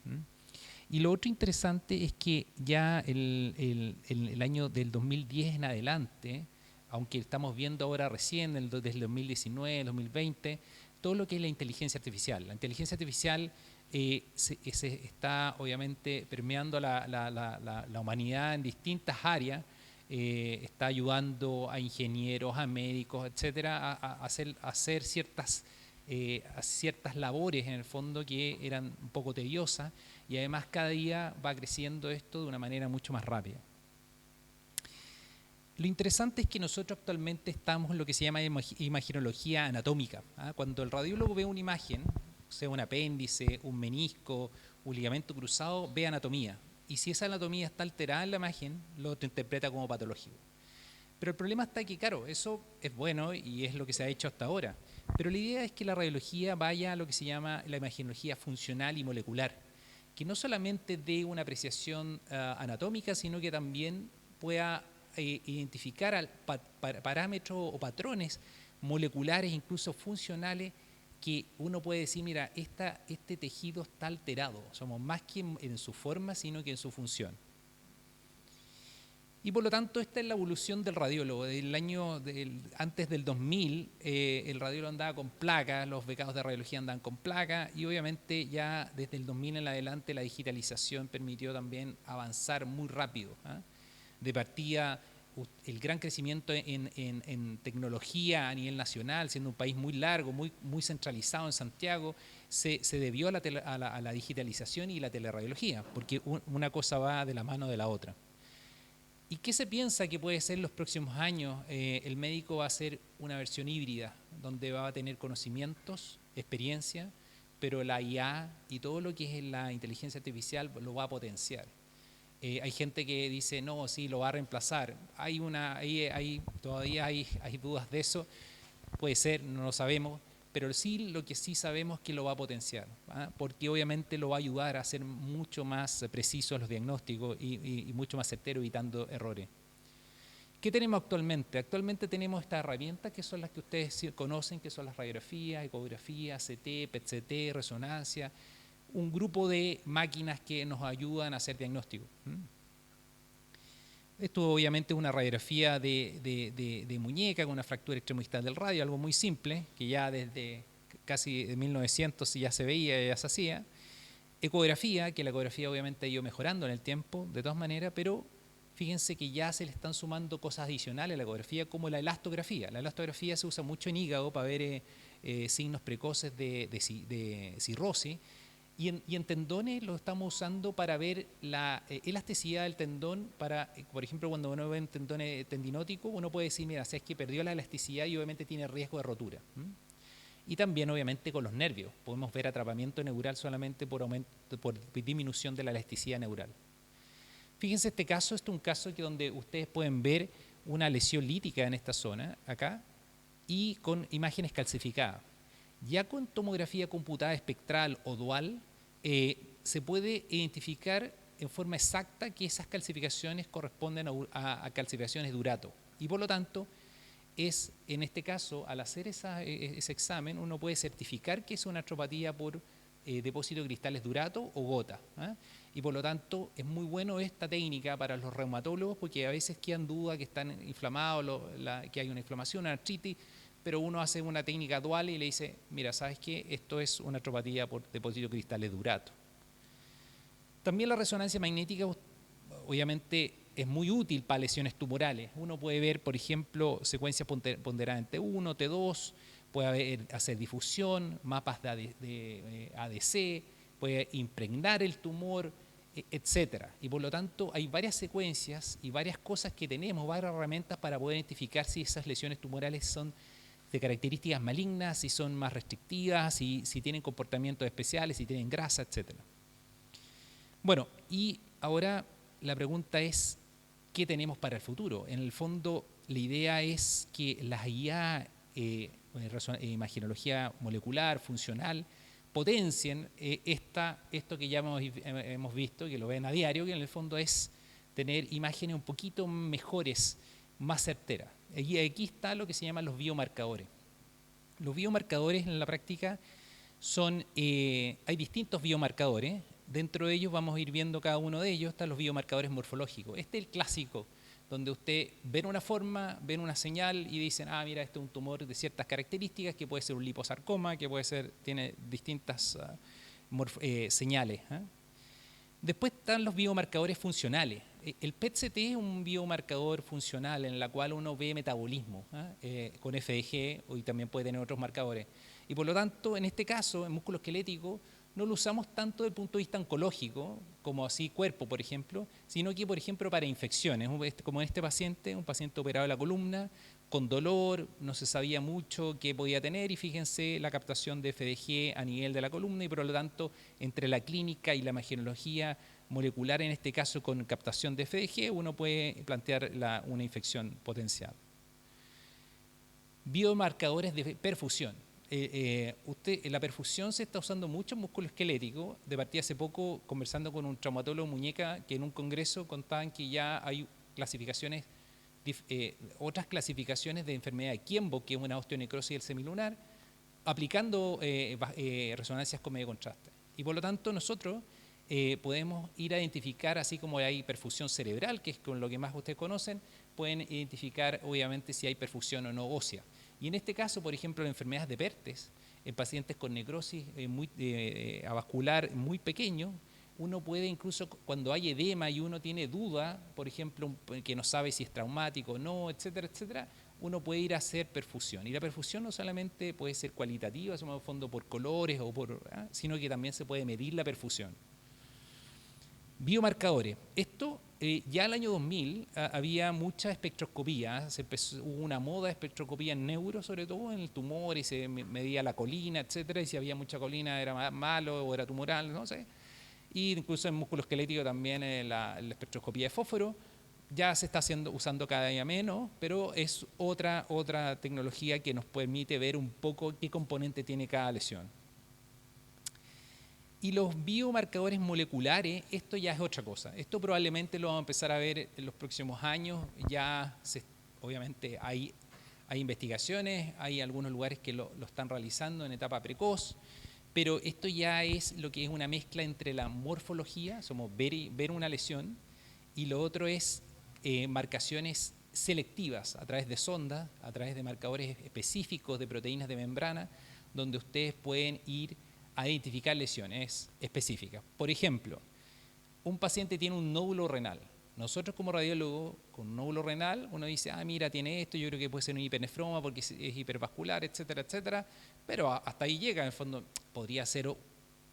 Y lo otro interesante es que ya el año del 2010 en adelante, aunque estamos viendo ahora recién desde el 2019, 2020, todo lo que es la inteligencia artificial. La inteligencia artificial se está obviamente permeando la humanidad en distintas áreas, está ayudando a ingenieros, a médicos, etcétera, a hacer ciertas labores en el fondo que eran un poco tediosas, y además cada día va creciendo esto de una manera mucho más rápida. Lo interesante es que nosotros actualmente estamos en lo que se llama imagenología anatómica. Cuando el radiólogo ve una imagen, sea un apéndice, un menisco, un ligamento cruzado, ve anatomía. Y si esa anatomía está alterada en la imagen, lo interpreta como patológico. Pero el problema está que, claro, eso es bueno y es lo que se ha hecho hasta ahora. Pero la idea es que la radiología vaya a lo que se llama la imagenología funcional y molecular, que no solamente dé una apreciación anatómica, sino que también pueda identificar parámetros o patrones moleculares, incluso funcionales, que uno puede decir, mira, este tejido está alterado, somos más que en su forma, sino que en su función. Y por lo tanto, esta es la evolución del radiólogo. Antes del 2000, el radiólogo andaba con placas, los becados de radiología andaban con placas, y obviamente ya desde el 2000 en adelante la digitalización permitió también avanzar muy rápido. De partida, el gran crecimiento en tecnología a nivel nacional, siendo un país muy largo, muy centralizado en Santiago, se debió a la digitalización y la teleradiología, porque una cosa va de la mano de la otra. ¿Y qué se piensa que puede ser en los próximos años? El médico va a ser una versión híbrida, donde va a tener conocimientos, experiencia, pero la IA y todo lo que es la inteligencia artificial lo va a potenciar. Hay gente que dice, no, sí, lo va a reemplazar. Todavía hay dudas de eso, puede ser, no lo sabemos, pero sí, lo que sí sabemos es que lo va a potenciar, porque obviamente lo va a ayudar a ser mucho más precisos los diagnósticos y mucho más certero, evitando errores. ¿Qué tenemos actualmente? Actualmente tenemos estas herramientas que son las que ustedes conocen, que son las radiografías, ecografías, CT, PET-CT, resonancia, un grupo de máquinas que nos ayudan a hacer diagnóstico. Esto obviamente es una radiografía de muñeca con una fractura extremodistal del radio, algo muy simple, que ya desde casi de 1900 ya se veía, ya se hacía. Ecografía, que la ecografía obviamente ha ido mejorando en el tiempo, de todas maneras, pero fíjense que ya se le están sumando cosas adicionales a la ecografía, como la elastografía. La elastografía se usa mucho en hígado para ver signos precoces de cirrosis, Y en tendones lo estamos usando para ver la elasticidad del tendón. Por ejemplo, cuando uno ve un tendón tendinótico, uno puede decir, mira, si es que perdió la elasticidad y obviamente tiene riesgo de rotura. Y también, obviamente, con los nervios. Podemos ver atrapamiento neural solamente por disminución de la elasticidad neural. Fíjense este caso, este es un caso donde ustedes pueden ver una lesión lítica en esta zona, acá, y con imágenes calcificadas. Ya con tomografía computada espectral o dual, se puede identificar en forma exacta que esas calcificaciones corresponden a calcificaciones de urato. Y por lo tanto, en este caso, al hacer ese examen, uno puede certificar que es una artropatía por depósito de cristales de urato o gota. Y por lo tanto, es muy bueno esta técnica para los reumatólogos, porque a veces quedan dudas que están inflamados, que hay una inflamación, una artritis, pero uno hace una técnica dual y le dice, mira, ¿sabes qué? Esto es una artropatía por depósito de cristales de urato. También la resonancia magnética, obviamente, es muy útil para lesiones tumorales. Uno puede ver, por ejemplo, secuencias ponderadas en T1, T2, puede hacer difusión, mapas de ADC, puede impregnar el tumor, etcétera. Y por lo tanto, hay varias secuencias y varias cosas que tenemos, varias herramientas para poder identificar si esas lesiones tumorales son de características malignas, si son más restrictivas, si tienen comportamientos especiales, si tienen grasa, etcétera. Bueno, y ahora la pregunta es, ¿qué tenemos para el futuro? En el fondo, la idea es que las IA, imagenología molecular, funcional, potencien esto que ya hemos visto, que lo ven a diario, que en el fondo es tener imágenes un poquito mejores, más certeras. Y aquí está lo que se llaman los biomarcadores. Los biomarcadores en la práctica hay distintos biomarcadores. Dentro de ellos vamos a ir viendo cada uno de ellos. Están los biomarcadores morfológicos. Este es el clásico, donde usted ven una forma, ven una señal y dicen, mira, este es un tumor de ciertas características, que puede ser un liposarcoma, que tiene distintas señales. Después están los biomarcadores funcionales. El PET-CT es un biomarcador funcional en la cual uno ve metabolismo con FDG y también puede tener otros marcadores. Y por lo tanto, en este caso, en músculo esquelético, no lo usamos tanto desde el punto de vista oncológico, como así cuerpo, por ejemplo, sino que, por ejemplo, para infecciones, como en este paciente, un paciente operado de la columna, con dolor, no se sabía mucho qué podía tener, y fíjense la captación de FDG a nivel de la columna, y por lo tanto, entre la clínica y la imagenología molecular, en este caso con captación de FDG, uno puede plantear una infección potencial. Biomarcadores de perfusión. La perfusión se está usando mucho en músculo esquelético. De partida, hace poco, conversando con un traumatólogo muñeca, que en un congreso contaban que ya hay clasificaciones, otras clasificaciones de enfermedad de Kienbock, que es una osteonecrosis del semilunar, aplicando resonancias con medio contraste. Y por lo tanto, nosotros podemos ir a identificar, así como hay perfusión cerebral, que es con lo que más ustedes conocen, pueden identificar obviamente si hay perfusión o no ósea. Y en este caso, por ejemplo, en enfermedades de Pertes, en pacientes con necrosis avascular muy pequeño, uno puede incluso cuando hay edema y uno tiene duda, por ejemplo, que no sabe si es traumático o no, etcétera, etcétera, uno puede ir a hacer perfusión. Y la perfusión no solamente puede ser cualitativa, en fondo por colores, sino que también se puede medir la perfusión. Biomarcadores. Esto, ya el año 2000 había mucha espectroscopía, hubo una moda de espectroscopía en neuro, sobre todo en el tumor, y se medía la colina, etcétera, y si había mucha colina era malo o era tumoral, no sé. Y incluso en músculo esquelético también la espectroscopía de fósforo ya se está usando cada día menos, pero es otra tecnología que nos permite ver un poco qué componente tiene cada lesión. Y los biomarcadores moleculares, esto ya es otra cosa. Esto probablemente lo vamos a empezar a ver en los próximos años. Obviamente hay investigaciones, hay algunos lugares que lo están realizando en etapa precoz, pero esto ya es lo que es una mezcla entre la morfología, ver una lesión, y lo otro es marcaciones selectivas a través de sondas, a través de marcadores específicos de proteínas de membrana, donde ustedes pueden ir a identificar lesiones específicas. Por ejemplo, un paciente tiene un nódulo renal. Nosotros como radiólogos, con un nódulo renal, uno dice, mira, tiene esto, yo creo que puede ser un hipernefroma porque es hipervascular, etcétera, etcétera, pero hasta ahí llega, en el fondo, podría ser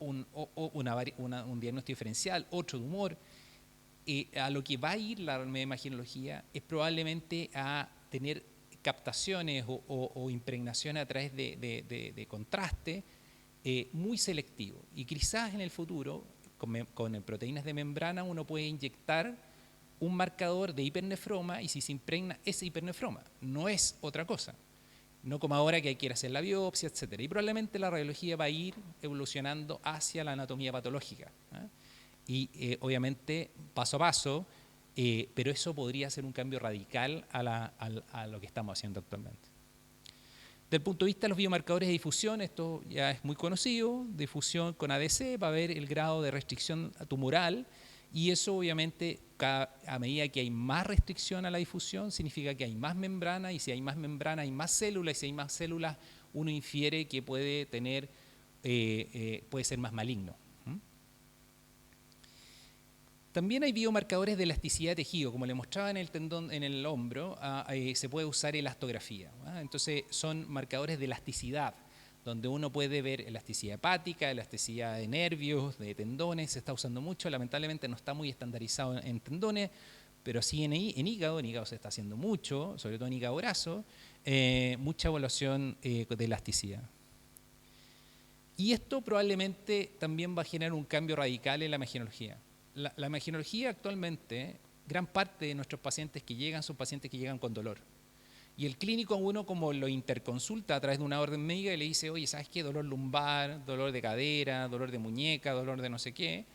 un diagnóstico diferencial, otro de humor. A lo que va a ir la imagenología es probablemente a tener captaciones o impregnaciones a través de contraste muy selectivo. Y quizás en el futuro, con proteínas de membrana, uno puede inyectar un marcador de hipernefroma y si se impregna ese hipernefroma, no es otra cosa. No como ahora que hay que ir a hacer la biopsia, etc. Y probablemente la radiología va a ir evolucionando hacia la anatomía patológica. Y obviamente paso a paso, pero eso podría ser un cambio radical a lo que estamos haciendo actualmente. Desde el punto de vista de los biomarcadores de difusión, esto ya es muy conocido, difusión con ADC, va a haber el grado de restricción tumoral y eso obviamente a medida que hay más restricción a la difusión significa que hay más membrana y si hay más membrana hay más células y si hay más células uno infiere que puede tener, puede ser más maligno. También hay biomarcadores de elasticidad de tejido, como le mostraba en el tendón, en el hombro, se puede usar elastografía. Entonces son marcadores de elasticidad, donde uno puede ver elasticidad hepática, elasticidad de nervios, de tendones, se está usando mucho, lamentablemente no está muy estandarizado en tendones, pero sí en hígado se está haciendo mucho, sobre todo en hígado graso, mucha evaluación de elasticidad. Y esto probablemente también va a generar un cambio radical en la imagenología. La imagenología actualmente, gran parte de nuestros pacientes que llegan son pacientes que llegan con dolor. Y el clínico uno como lo interconsulta a través de una orden médica y le dice, oye, ¿sabes qué? Dolor lumbar, dolor de cadera, dolor de muñeca, dolor de no sé qué.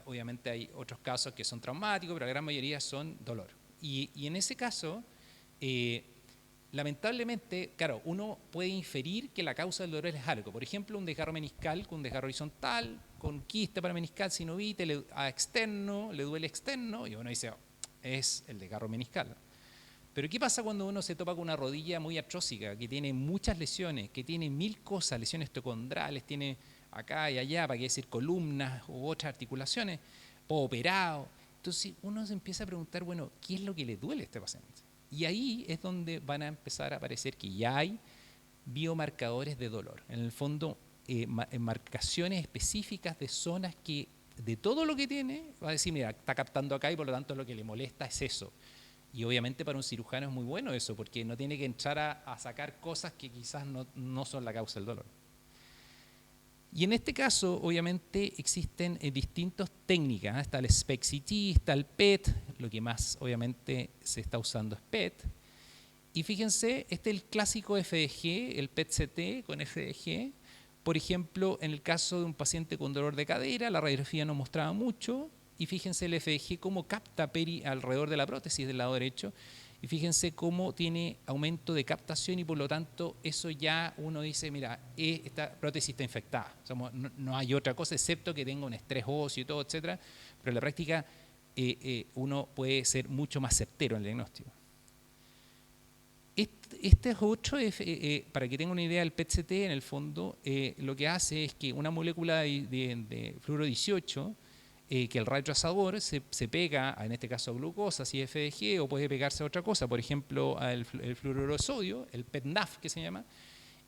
Obviamente hay otros casos que son traumáticos, pero la gran mayoría son dolor. Y en ese caso, lamentablemente, claro, uno puede inferir que la causa del dolor es algo. Por ejemplo, un desgarro meniscal con un desgarro horizontal, con quiste parameniscal, sinovite, a externo, le duele externo, y uno dice, oh, es el desgarro meniscal. Pero ¿qué pasa cuando uno se topa con una rodilla muy artrósica, que tiene muchas lesiones, que tiene 1000 cosas, lesiones tocondrales, tiene acá y allá, para qué decir columnas u otras articulaciones, operado? Entonces uno se empieza a preguntar, bueno, ¿qué es lo que le duele a este paciente? Y ahí es donde van a empezar a aparecer que ya hay biomarcadores de dolor. En el fondo, marcaciones específicas de zonas que, de todo lo que tiene, va a decir, mira, está captando acá y por lo tanto lo que le molesta es eso. Y obviamente para un cirujano es muy bueno eso, porque no tiene que entrar a sacar cosas que quizás no son la causa del dolor. Y en este caso, obviamente, existen distintas técnicas. Está el SPECT-CT, está el PET, lo que más obviamente se está usando es PET. Y fíjense, este es el clásico FDG, el PET-CT con FDG. Por ejemplo, en el caso de un paciente con dolor de cadera, la radiografía no mostraba mucho. Y fíjense el FDG cómo capta alrededor de la prótesis del lado derecho. Y fíjense cómo tiene aumento de captación y por lo tanto eso ya uno dice, mira, esta prótesis está infectada. No hay otra cosa excepto que tenga un estrés óseo y todo, etcétera. Pero en la práctica uno puede ser mucho más certero en el diagnóstico. Este es otro, para que tengan una idea, el PET-CT en el fondo lo que hace es que una molécula de fluoro 18 que el radiotrazador se pega, en este caso a glucosa, si es FDG, o puede pegarse a otra cosa, por ejemplo, el fluoruro de sodio, el PET-NAF que se llama,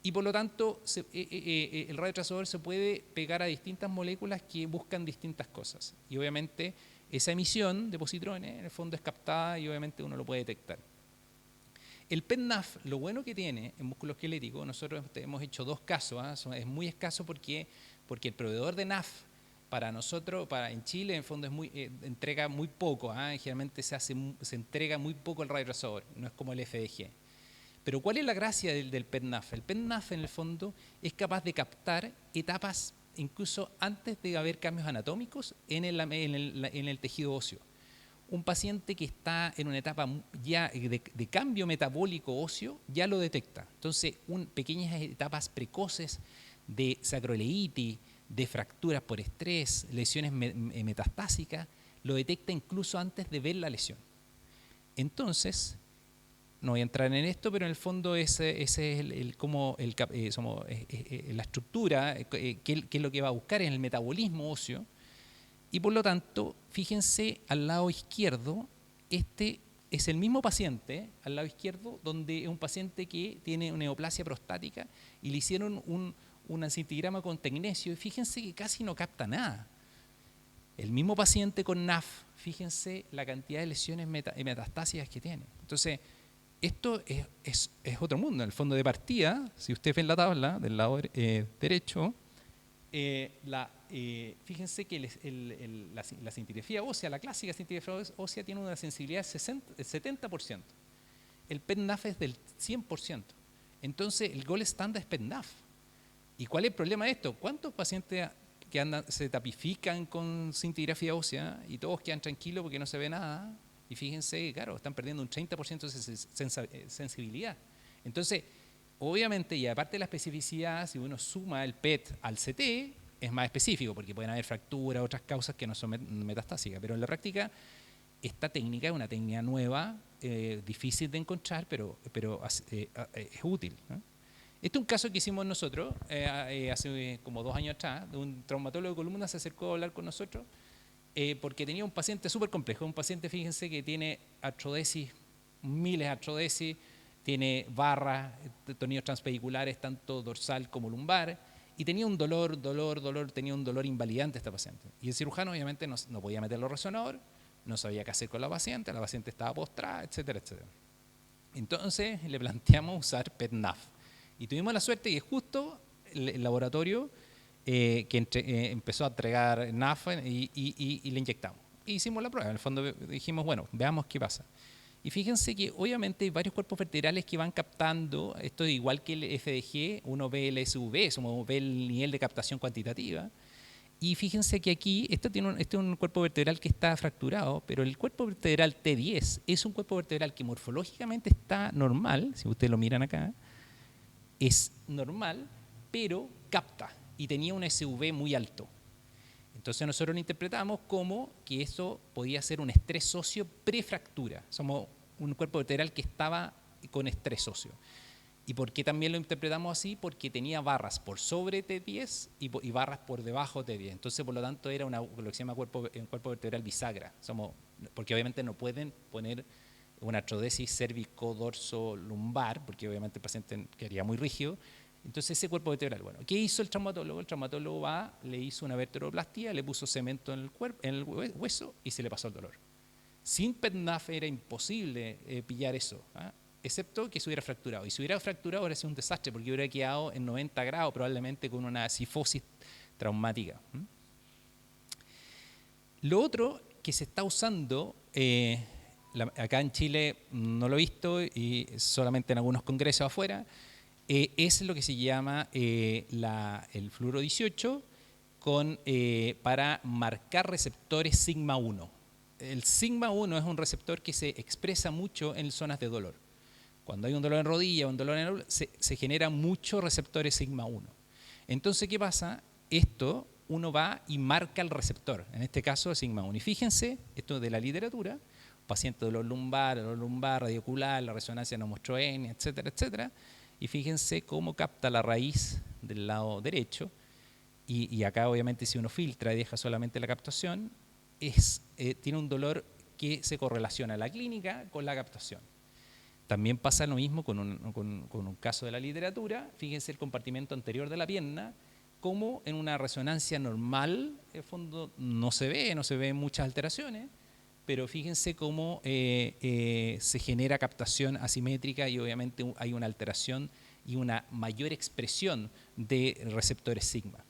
y por lo tanto el radiotrazador se puede pegar a distintas moléculas que buscan distintas cosas. Y obviamente esa emisión de positrones en el fondo es captada y obviamente uno lo puede detectar. El PET-NAF, lo bueno que tiene en músculo esquelético, nosotros hemos hecho 2 casos, es muy escaso porque el proveedor de NAF para nosotros, en Chile, en el fondo entrega muy poco, generalmente se entrega muy poco el radiotrazador, no es como el FDG. Pero ¿cuál es la gracia del PET-NAF? El PET-NAF en el fondo es capaz de captar etapas incluso antes de haber cambios anatómicos en el tejido óseo. Un paciente que está en una etapa ya de cambio metabólico óseo ya lo detecta. Entonces, pequeñas etapas precoces de sacroileitis, de fracturas por estrés, lesiones metastásicas, lo detecta incluso antes de ver la lesión. Entonces, no voy a entrar en esto, pero en el fondo ese es la estructura, qué es lo que va a buscar en el metabolismo óseo. Y por lo tanto, fíjense al lado izquierdo, este es el mismo paciente, al lado izquierdo, donde es un paciente que tiene una neoplasia prostática y le hicieron un cintigrama con tecnesio y fíjense que casi no capta nada. El mismo paciente con NAF, fíjense la cantidad de lesiones metastásicas que tiene. Entonces, esto es otro mundo. En el fondo de partida, si usted ve en la tabla del lado derecho, fíjense que la cintigrafía ósea, la clásica cintigrafía ósea, tiene una sensibilidad del 70%. El PET-NAF es del 100%. Entonces, el gol estándar es PET-NAF. ¿Y cuál es el problema de esto? ¿Cuántos pacientes que se tapifican con cintigrafía ósea y todos quedan tranquilos porque no se ve nada? Y fíjense, claro, están perdiendo un 30% de sensibilidad. Entonces, obviamente, y aparte de la especificidad, si uno suma el PET al CT, es más específico, porque pueden haber fracturas, otras causas que no son metastásicas. Pero en la práctica, esta técnica es una técnica nueva, difícil de encontrar, pero es útil, ¿no? Este es un caso que hicimos nosotros hace como 2 años atrás. Un traumatólogo de columna se acercó a hablar con nosotros porque tenía un paciente súper complejo. Un paciente, fíjense, que tiene artrodesis, miles de artrodesis, tiene barras, tornillos transpediculares, tanto dorsal como lumbar, y tenía un dolor, tenía un dolor invalidante esta paciente. Y el cirujano obviamente no podía meterlo al resonador, no sabía qué hacer con la paciente estaba postrada, etcétera, etcétera. Entonces le planteamos usar PET-NAF. Y tuvimos la suerte que justo el laboratorio empezó a entregar NAF y le inyectamos. E hicimos la prueba. En el fondo dijimos, bueno, veamos qué pasa. Y fíjense que obviamente hay varios cuerpos vertebrales que van captando, esto es igual que el FDG, uno ve el SUV, uno ve el nivel de captación cuantitativa. Y fíjense que aquí, este es un cuerpo vertebral que está fracturado, pero el cuerpo vertebral T10 es un cuerpo vertebral que morfológicamente está normal, si ustedes lo miran acá, es normal, pero capta y tenía un SV muy alto. Entonces nosotros lo interpretamos como que eso podía ser un estrés óseo prefractura. Somos un cuerpo vertebral que estaba con estrés óseo. ¿Y por qué también lo interpretamos así? Porque tenía barras por sobre T10 y barras por debajo de T10. Entonces, por lo tanto, era lo que se llama un cuerpo vertebral bisagra. Porque obviamente no pueden poner una artrodesis cérvico-dorso-lumbar, porque obviamente el paciente quedaría muy rígido. Entonces, ese cuerpo vertebral, bueno, ¿qué hizo el traumatólogo? El traumatólogo le hizo una vertebroplastia, le puso cemento en el hueso y se le pasó el dolor. Sin PET-NAF era imposible pillar eso, ¿eh? Excepto que se hubiera fracturado. Y si hubiera fracturado, hubiera sido un desastre, porque hubiera quedado en 90 grados, probablemente con una cifosis traumática. Lo otro que se está usando, acá en Chile no lo he visto, y solamente en algunos congresos afuera, es lo que se llama el fluoro 18 para marcar receptores sigma 1. El sigma 1 es un receptor que se expresa mucho en zonas de dolor. Cuando hay un dolor en rodilla o un dolor en se generan muchos receptores sigma 1. Entonces, ¿qué pasa? Uno va y marca el receptor, en este caso sigma 1. Y fíjense, esto de la literatura, paciente de dolor lumbar, radiocular, la resonancia no mostró N, etcétera, etcétera. Y fíjense cómo capta la raíz del lado derecho. Y acá, obviamente, si uno filtra y deja solamente la captación, tiene un dolor que se correlaciona la clínica con la captación. También pasa lo mismo con un caso de la literatura. Fíjense el compartimento anterior de la pierna, como en una resonancia normal, en el fondo no se ve muchas alteraciones, pero fíjense cómo se genera captación asimétrica y obviamente hay una alteración y una mayor expresión de receptores sigma.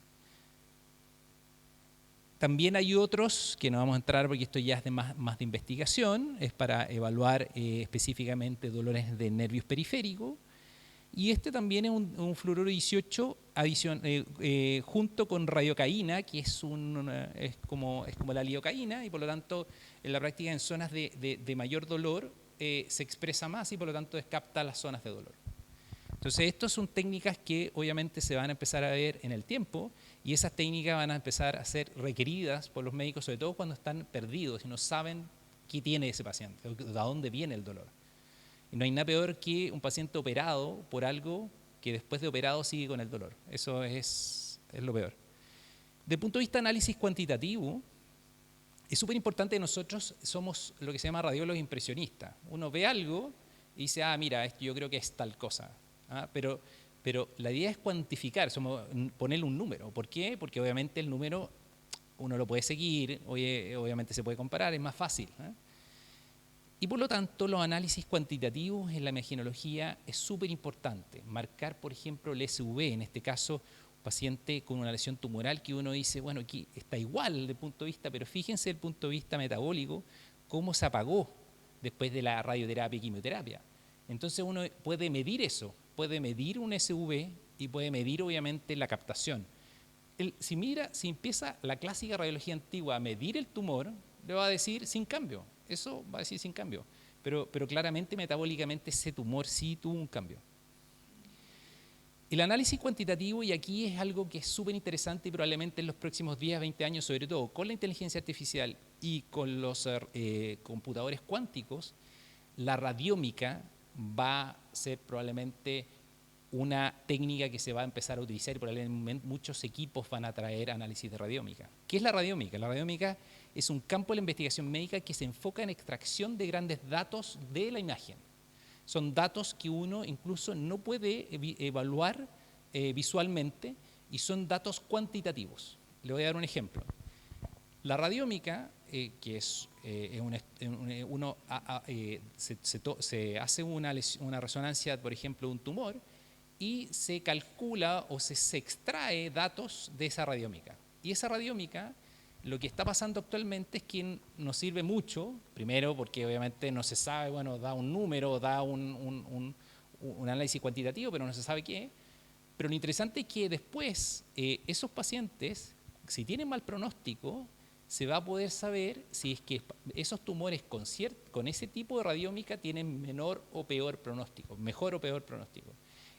También hay otros que no vamos a entrar porque esto ya es más de investigación, es para evaluar específicamente dolores de nervios periféricos. Y también es un fluoruro 18 junto con radiocaína, que es como la lidocaína, y por lo tanto en la práctica en zonas de mayor dolor se expresa más y por lo tanto capta las zonas de dolor. Entonces estas son técnicas que obviamente se van a empezar a ver en el tiempo y esas técnicas van a empezar a ser requeridas por los médicos, sobre todo cuando están perdidos y no saben qué tiene ese paciente, de dónde viene el dolor. Y no hay nada peor que un paciente operado por algo que después de operado sigue con el dolor. Eso es lo peor. Desde el punto de vista de análisis cuantitativo, es súper importante que nosotros somos lo que se llama radiólogos impresionistas. Uno ve algo y dice, mira, yo creo que es tal cosa. Pero Pero la idea es cuantificar, ponerle un número. ¿Por qué? Porque obviamente el número uno lo puede seguir, obviamente se puede comparar, es más fácil. Y por lo tanto, los análisis cuantitativos en la imagenología es súper importante. Marcar, por ejemplo, el SV, en este caso, un paciente con una lesión tumoral que uno dice, bueno, aquí está igual desde el punto de vista, pero fíjense desde el punto de vista metabólico, cómo se apagó después de la radioterapia y quimioterapia. Entonces uno puede medir eso, puede medir un SV y puede medir obviamente la captación. Si empieza la clásica radiología antigua a medir el tumor, le va a decir sin cambio. Eso va a decir sin cambio. Pero claramente metabólicamente ese tumor sí tuvo un cambio. El análisis cuantitativo, y aquí es algo que es súper interesante y probablemente en los próximos 10, 20 años, sobre todo con la inteligencia artificial y con los computadores cuánticos, la radiómica va a ser probablemente una técnica que se va a empezar a utilizar y probablemente muchos equipos van a traer análisis de radiómica. ¿Qué es la radiómica? La radiómica es un campo de la investigación médica que se enfoca en extracción de grandes datos de la imagen. Son datos que uno incluso no puede evaluar visualmente y son datos cuantitativos. Le voy a dar un ejemplo. La radiómica, que es se hace una resonancia, por ejemplo, de un tumor, y se calcula o se extrae datos de esa radiómica. Y esa radiómica, lo que está pasando actualmente es que nos sirve mucho, primero porque obviamente no se sabe, bueno, da un número, da un análisis cuantitativo, pero no se sabe qué. Pero lo interesante es que después esos pacientes, si tienen mal pronóstico, se va a poder saber si es que esos tumores con ese tipo de radiómica tienen menor o peor pronóstico, mejor o peor pronóstico.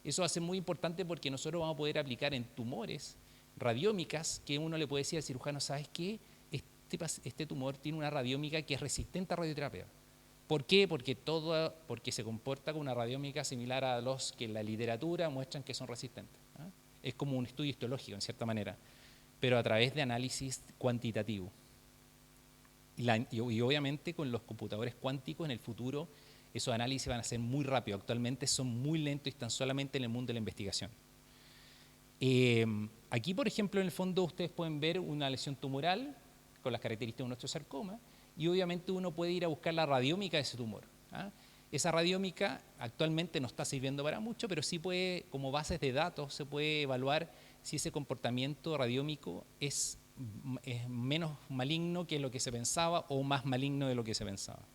Eso va a ser muy importante porque nosotros vamos a poder aplicar en tumores radiómicas que uno le puede decir al cirujano, ¿sabes qué? Este tumor tiene una radiómica que es resistente a radioterapia. ¿Por qué? Porque se comporta con una radiómica similar a los que en la literatura muestran que son resistentes. Es como un estudio histológico, en cierta manera, pero a través de análisis cuantitativo. Y obviamente con los computadores cuánticos en el futuro, esos análisis van a ser muy rápidos. Actualmente son muy lentos y están solamente en el mundo de la investigación. Aquí, por ejemplo, en el fondo ustedes pueden ver una lesión tumoral con las características de un osteosarcoma y obviamente uno puede ir a buscar la radiómica de ese tumor. Esa radiómica actualmente no está sirviendo para mucho, pero sí puede, como bases de datos, se puede evaluar si ese comportamiento radiómico es menos maligno que lo que se pensaba o más maligno de lo que se pensaba.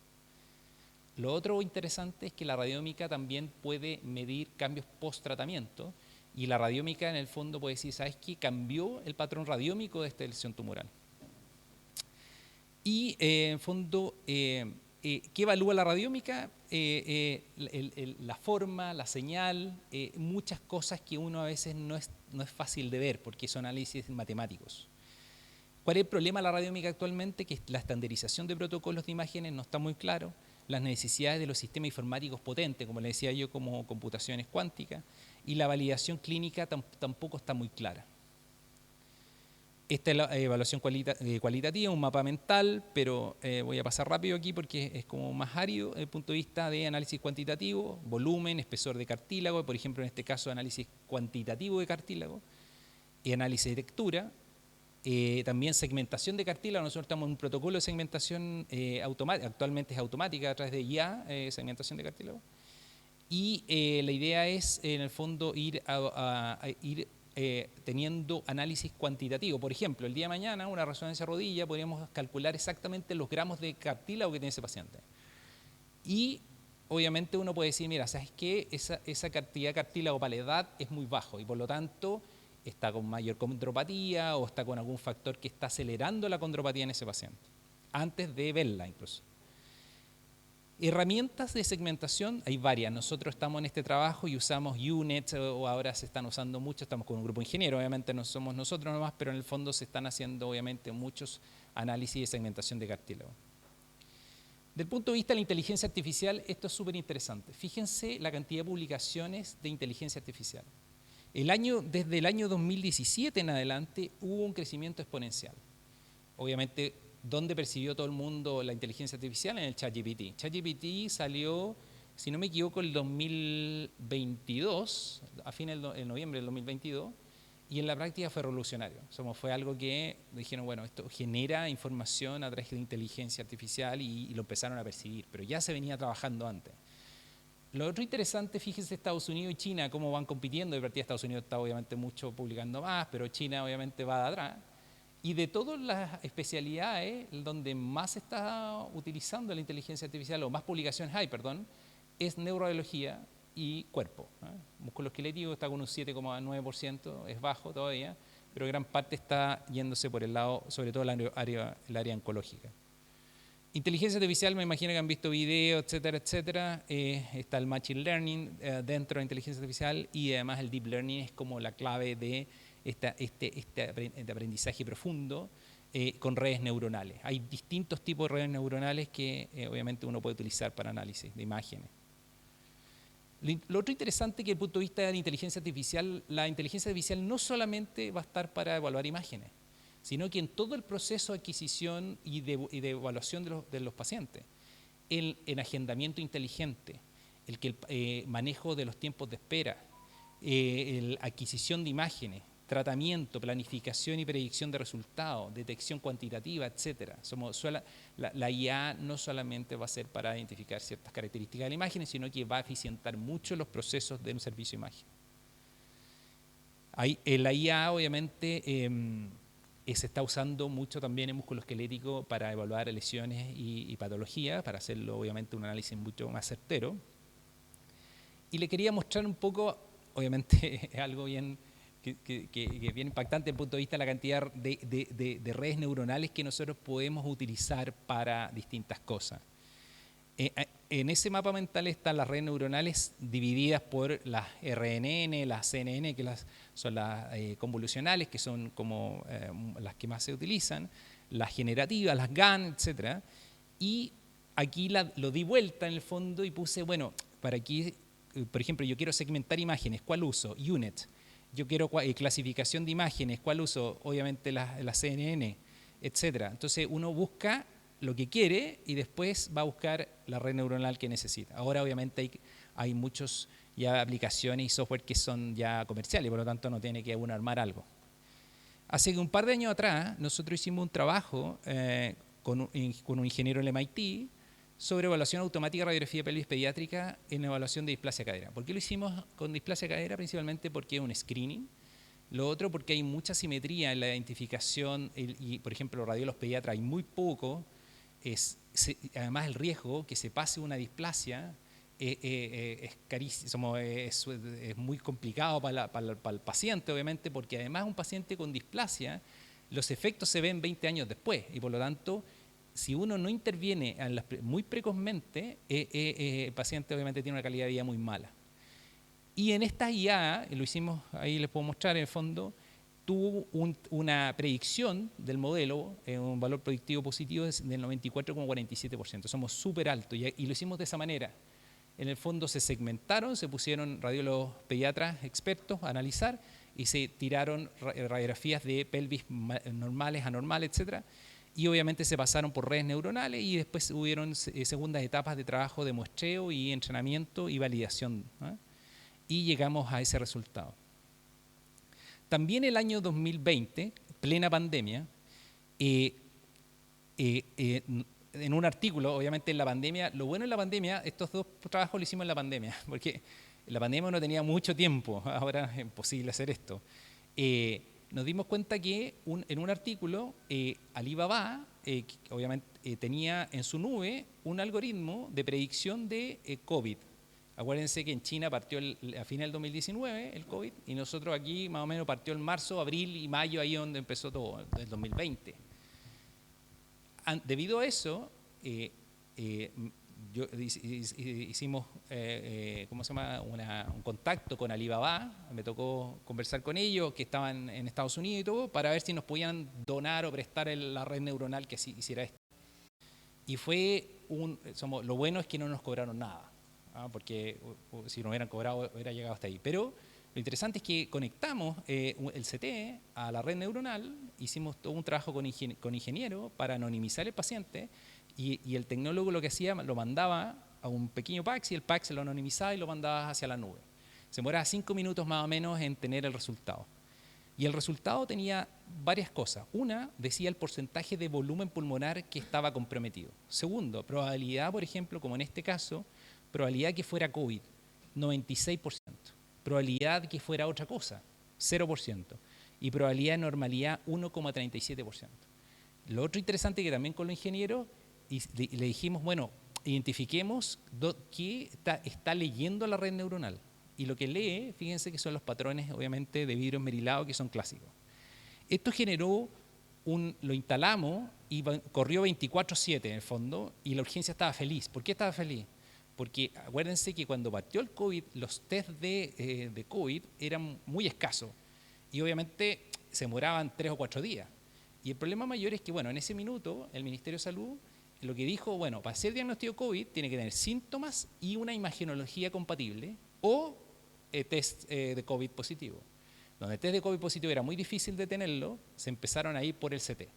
Lo otro interesante es que la radiómica también puede medir cambios post-tratamiento y la radiómica en el fondo puede decir, ¿sabes qué? Cambió el patrón radiómico de esta lesión tumoral. Y en el fondo, ¿qué evalúa la radiómica? La forma, la señal, muchas cosas que uno a veces no es fácil de ver porque son análisis matemáticos. ¿Cuál es el problema de la radiómica actualmente? Que la estandarización de protocolos de imágenes no está muy claro, las necesidades de los sistemas informáticos potentes, como le decía yo, como computaciones cuánticas, y la validación clínica tampoco está muy clara. Esta es la evaluación cualitativa, un mapa mental, pero voy a pasar rápido aquí porque es como más árido desde el punto de vista de análisis cuantitativo, volumen, espesor de cartílago, por ejemplo en este caso análisis cuantitativo de cartílago, y análisis de textura. También segmentación de cartílago, nosotros estamos en un protocolo de segmentación automática, actualmente es automática a través de IA, segmentación de cartílago. Y la idea es, en el fondo, ir teniendo análisis cuantitativo. Por ejemplo, el día de mañana, una resonancia de rodilla, podríamos calcular exactamente los gramos de cartílago que tiene ese paciente. Y obviamente uno puede decir, mira, ¿sabes qué? Esa cantidad de cartílago para la edad es muy bajo y por lo tanto está con mayor condropatía o está con algún factor que está acelerando la condropatía en ese paciente, antes de verla incluso. Herramientas de segmentación, hay varias. Nosotros estamos en este trabajo y usamos UNet, o ahora se están usando mucho, estamos con un grupo de ingenieros, obviamente no somos nosotros nomás, pero en el fondo se están haciendo obviamente muchos análisis de segmentación de cartílago. Del punto de vista de la inteligencia artificial, esto es súper interesante. Fíjense la cantidad de publicaciones de inteligencia artificial. Desde el año 2017 en adelante hubo un crecimiento exponencial. Obviamente, ¿dónde percibió todo el mundo la inteligencia artificial? En el ChatGPT. ChatGPT salió si no me equivoco, el 2022, a fines de noviembre del 2022, y en la práctica fue revolucionario. Fue algo que dijeron, bueno, esto genera información a través de inteligencia artificial y lo empezaron a percibir, pero ya se venía trabajando antes. Lo otro interesante, fíjense Estados Unidos y China, cómo van compitiendo. De partida Estados Unidos está obviamente mucho publicando más, pero China obviamente va de atrás. Y de todas las especialidades, donde más se está utilizando la inteligencia artificial, o más publicaciones hay, perdón, es neuroradiología y cuerpo. Músculo esquelético está con un 7,9%, es bajo todavía, pero gran parte está yéndose por el lado, sobre todo el área oncológica. Inteligencia artificial, me imagino que han visto videos, etcétera, etcétera. Está el Machine Learning dentro de la inteligencia artificial, y además el Deep Learning es como la clave de este aprendizaje profundo con redes neuronales. Hay distintos tipos de redes neuronales que obviamente uno puede utilizar para análisis de imágenes. Lo otro interesante que desde el punto de vista de la inteligencia artificial no solamente va a estar para evaluar imágenes, sino que en todo el proceso de adquisición y de evaluación de los pacientes, el agendamiento inteligente, el manejo de los tiempos de espera, la adquisición de imágenes, tratamiento, planificación y predicción de resultados, detección cuantitativa, etc. La IA no solamente va a ser para identificar ciertas características de la imagen, sino que va a eficientar mucho los procesos de un servicio de imagen. La IA obviamente se está usando mucho también en músculo esquelético para evaluar lesiones y patologías, para hacerlo obviamente un análisis mucho más certero. Y le quería mostrar un poco, obviamente es algo bien bien impactante desde el punto de vista de la cantidad de redes neuronales que nosotros podemos utilizar para distintas cosas. En ese mapa mental están las redes neuronales divididas por las RNN, las CNN, que son las convolucionales, que son como las que más se utilizan, las generativas, las GAN, etc. Y aquí lo di vuelta en el fondo y puse, bueno, para aquí, por ejemplo, yo quiero segmentar imágenes, ¿cuál uso? UNet. Yo quiero clasificación de imágenes, ¿cuál uso? Obviamente la CNN, etc. Entonces uno busca lo que quiere y después va a buscar la red neuronal que necesita. Ahora obviamente hay muchos ya aplicaciones y software que son ya comerciales, por lo tanto no tiene que uno armar algo. Hace un par de años atrás nosotros hicimos un trabajo con un ingeniero en el MIT sobre evaluación automática de radiografía de pelvis pediátrica en evaluación de displasia cadera. ¿Por qué lo hicimos con displasia cadera? Principalmente porque es un screening. Lo otro porque hay mucha simetría en la identificación y por ejemplo, los radiólogos pediatras hay muy poco. Además el riesgo que se pase una displasia es carísimo, es muy complicado para el paciente, obviamente, porque además un paciente con displasia, los efectos se ven 20 años después y por lo tanto, si uno no interviene muy precozmente, el paciente obviamente tiene una calidad de vida muy mala. Y en esta IA, lo hicimos, ahí les puedo mostrar en el fondo, tuvo una predicción del modelo, un valor predictivo positivo del 94,47%. Somos súper altos y lo hicimos de esa manera. En el fondo se segmentaron, se pusieron radiólogos pediatras expertos a analizar y se tiraron radiografías de pelvis normales, anormales, etc. Y obviamente se pasaron por redes neuronales y después hubieron segundas etapas de trabajo de muestreo y entrenamiento y validación. Y llegamos a ese resultado. También el año 2020, plena pandemia, en un artículo, obviamente en la pandemia, lo bueno en la pandemia, estos dos trabajos lo hicimos en la pandemia, porque en la pandemia no tenía mucho tiempo, ahora es imposible hacer esto. Nos dimos cuenta que en un artículo, Alibaba, obviamente tenía en su nube un algoritmo de predicción de COVID. Acuérdense que en China partió a final del 2019 el COVID y nosotros aquí más o menos partió en marzo, abril y mayo, ahí donde empezó todo, el 2020. Debido a eso, hicimos ¿cómo se llama? Un contacto con Alibaba, me tocó conversar con ellos que estaban en Estados Unidos y todo, para ver si nos podían donar o prestar la red neuronal que hiciera esto. Y lo bueno es que no nos cobraron nada. Porque si no hubieran cobrado hubiera llegado hasta ahí. Pero lo interesante es que conectamos el CT a la red neuronal, hicimos todo un trabajo con ingeniero para anonimizar el paciente y el tecnólogo lo que hacía, lo mandaba a un pequeño PAX y el PAX lo anonimizaba y lo mandaba hacia la nube. Se demoraba 5 minutos más o menos en tener el resultado. Y el resultado tenía varias cosas. Una, decía el porcentaje de volumen pulmonar que estaba comprometido. Segundo, probabilidad, por ejemplo, como en este caso, probabilidad que fuera COVID, 96%. Probabilidad que fuera otra cosa, 0%. Y probabilidad de normalidad, 1,37%. Lo otro interesante que también con los ingenieros le dijimos, bueno, identifiquemos qué está leyendo la red neuronal. Y lo que lee, fíjense que son los patrones, obviamente, de vidrio esmerilado que son clásicos. Esto generó lo instalamos y corrió 24/7 en el fondo y la urgencia estaba feliz. ¿Por qué estaba feliz? Porque acuérdense que cuando partió el COVID, los test de COVID eran muy escasos y obviamente se demoraban 3 o 4 días. Y el problema mayor es que, bueno, en ese minuto el Ministerio de Salud lo que dijo, bueno, para hacer diagnóstico COVID tiene que tener síntomas y una imagenología compatible o test de COVID positivo. Donde el test de COVID positivo era muy difícil de tenerlo, se empezaron a ir por el CT.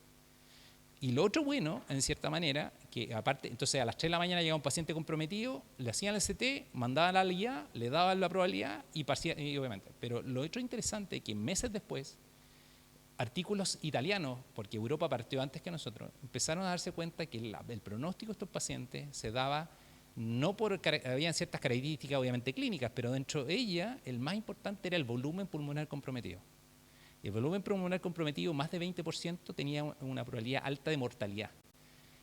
Y lo otro bueno, en cierta manera, que aparte, entonces a las 3 de la mañana llegaba un paciente comprometido, le hacían el CT, mandaban la IA, le daban la probabilidad y obviamente. Pero lo otro interesante es que meses después, artículos italianos, porque Europa partió antes que nosotros, empezaron a darse cuenta que el pronóstico de estos pacientes se daba no habían ciertas características obviamente clínicas, pero dentro de ella el más importante era el volumen pulmonar comprometido. El volumen pulmonar comprometido, más de 20%, tenía una probabilidad alta de mortalidad.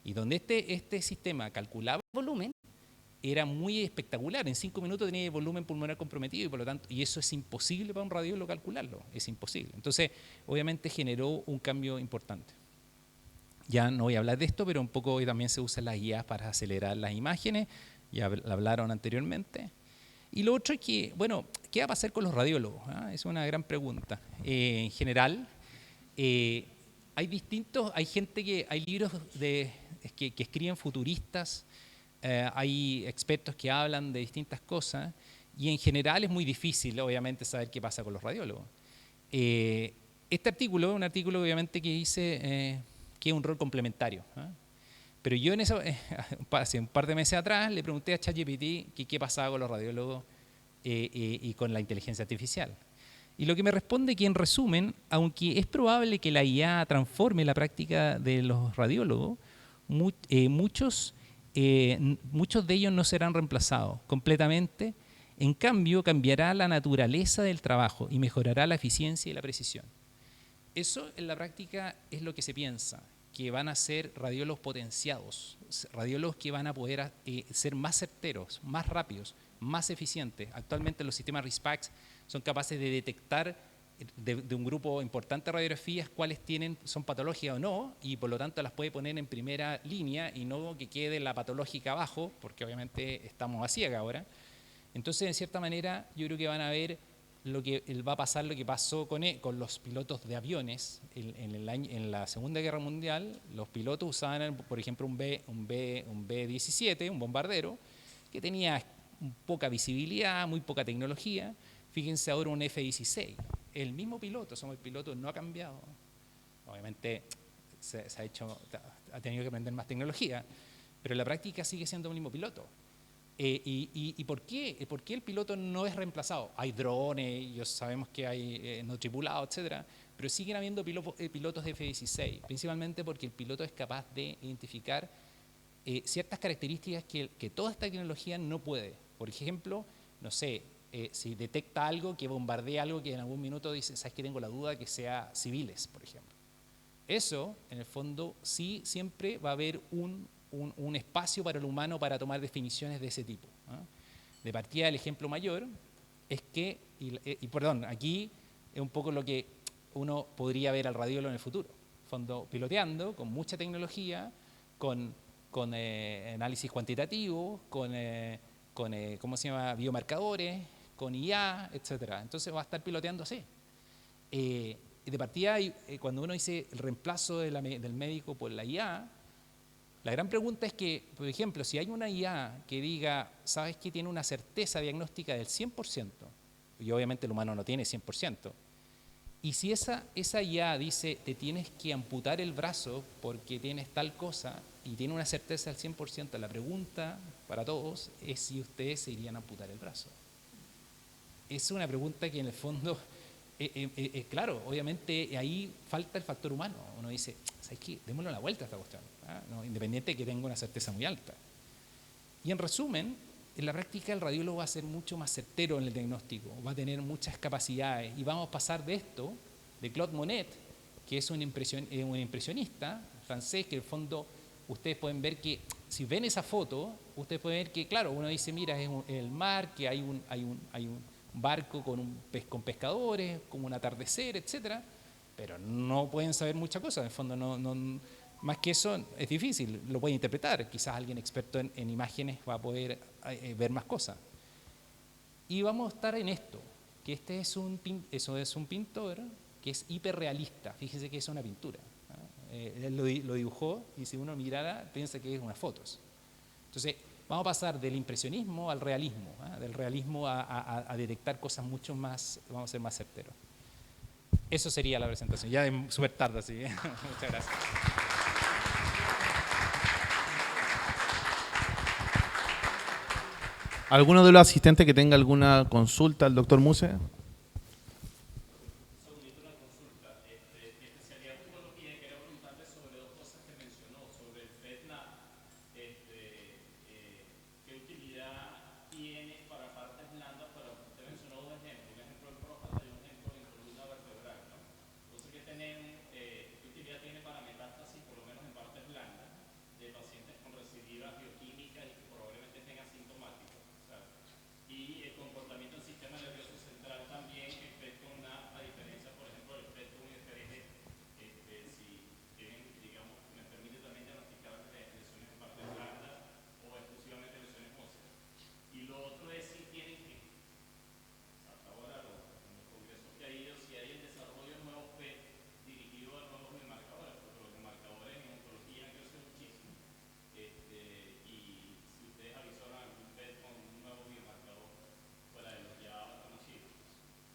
Y donde este sistema calculaba el volumen, era muy espectacular. En 5 minutos tenía el volumen pulmonar comprometido y por lo tanto, y eso es imposible para un radiólogo calcularlo, es imposible. Entonces, obviamente generó un cambio importante. Ya no voy a hablar de esto, pero un poco hoy también se usan las guías para acelerar las imágenes, ya hablaron anteriormente. Y lo otro es que, bueno, ¿qué va a pasar con los radiólogos? Es una gran pregunta. En general, hay libros que escriben futuristas, hay expertos que hablan de distintas cosas, y en general es muy difícil, obviamente, saber qué pasa con los radiólogos. Este artículo es un artículo, obviamente, que hice que es un rol complementario. Pero yo hace un par de meses atrás le pregunté a ChatGPT qué pasaba con los radiólogos y con la inteligencia artificial. Y lo que me responde que en resumen, aunque es probable que la IA transforme la práctica de los radiólogos, muchos de ellos no serán reemplazados completamente. En cambio, cambiará la naturaleza del trabajo y mejorará la eficiencia y la precisión. Eso en la práctica es lo que se piensa, que van a ser radiólogos potenciados, radiólogos que van a poder ser más certeros, más rápidos, más eficientes. Actualmente los sistemas RISPAX son capaces de detectar de un grupo importante de radiografías cuáles son patológicas o no, y por lo tanto las puede poner en primera línea y no que quede la patológica abajo, porque obviamente estamos a ciega ahora. Entonces, en cierta manera, yo creo que van a ver va a pasar lo que pasó con los pilotos de aviones en la Segunda Guerra Mundial. Los pilotos usaban, por ejemplo, un B-17, un bombardero, que tenía poca visibilidad, muy poca tecnología. Fíjense ahora un F-16. El mismo piloto, el piloto no ha cambiado. Obviamente ha tenido que aprender más tecnología, pero en la práctica sigue siendo el mismo piloto. ¿Y por qué? ¿Por qué el piloto no es reemplazado? Hay drones, sabemos que hay no tripulados, etcétera, pero siguen habiendo pilotos de F-16, principalmente porque el piloto es capaz de identificar ciertas características que toda esta tecnología no puede. Por ejemplo, no sé, si detecta algo que bombardea algo que en algún minuto dice, ¿sabes qué? Tengo la duda que sea civiles, por ejemplo. Eso, en el fondo, sí siempre va a haber un espacio para el humano para tomar definiciones de ese tipo. De partida, el ejemplo mayor es que, perdón, aquí es un poco lo que uno podría ver al radiólogo en el futuro. Fondo piloteando, con mucha tecnología, con análisis cuantitativo, con ¿cómo se llama? Biomarcadores, con IA, etcétera. Entonces va a estar piloteando así. De partida, cuando uno dice el reemplazo del médico por la IA, la gran pregunta es que, por ejemplo, si hay una IA que diga, ¿sabes qué? Tiene una certeza diagnóstica del 100%, y obviamente el humano no tiene 100%, y si esa IA dice, te tienes que amputar el brazo porque tienes tal cosa, y tiene una certeza del 100%, la pregunta para todos es si ustedes se irían a amputar el brazo. Es una pregunta que en el fondo, claro, obviamente ahí falta el factor humano. Uno dice, ¿sabes qué? Démosle la vuelta a esta cuestión, ¿no? Independiente de que tenga una certeza muy alta. Y en resumen, en la práctica el radiólogo va a ser mucho más certero en el diagnóstico, va a tener muchas capacidades y vamos a pasar de esto, de Claude Monet, que es un impresionista francés, que en el fondo ustedes pueden ver que, si ven esa foto, ustedes pueden ver que, claro, uno dice, mira, es el mar, que hay un barco con pescadores, como un atardecer, etcétera, pero no pueden saber muchas cosas, en el fondo no, más que eso es difícil, lo puede interpretar, quizás alguien experto en imágenes va a poder ver más cosas. Y vamos a estar en esto, que eso es un pintor que es hiperrealista, fíjese que es una pintura, ¿no? Él lo dibujó y si uno mirara piensa que es unas fotos. Entonces vamos a pasar del impresionismo al realismo, ¿eh? Del realismo a detectar cosas mucho más, vamos a ser más certeros. Eso sería la presentación, ya es súper tarde así, ¿eh? Muchas gracias. ¿Alguno de los asistentes que tenga alguna consulta al doctor Muse?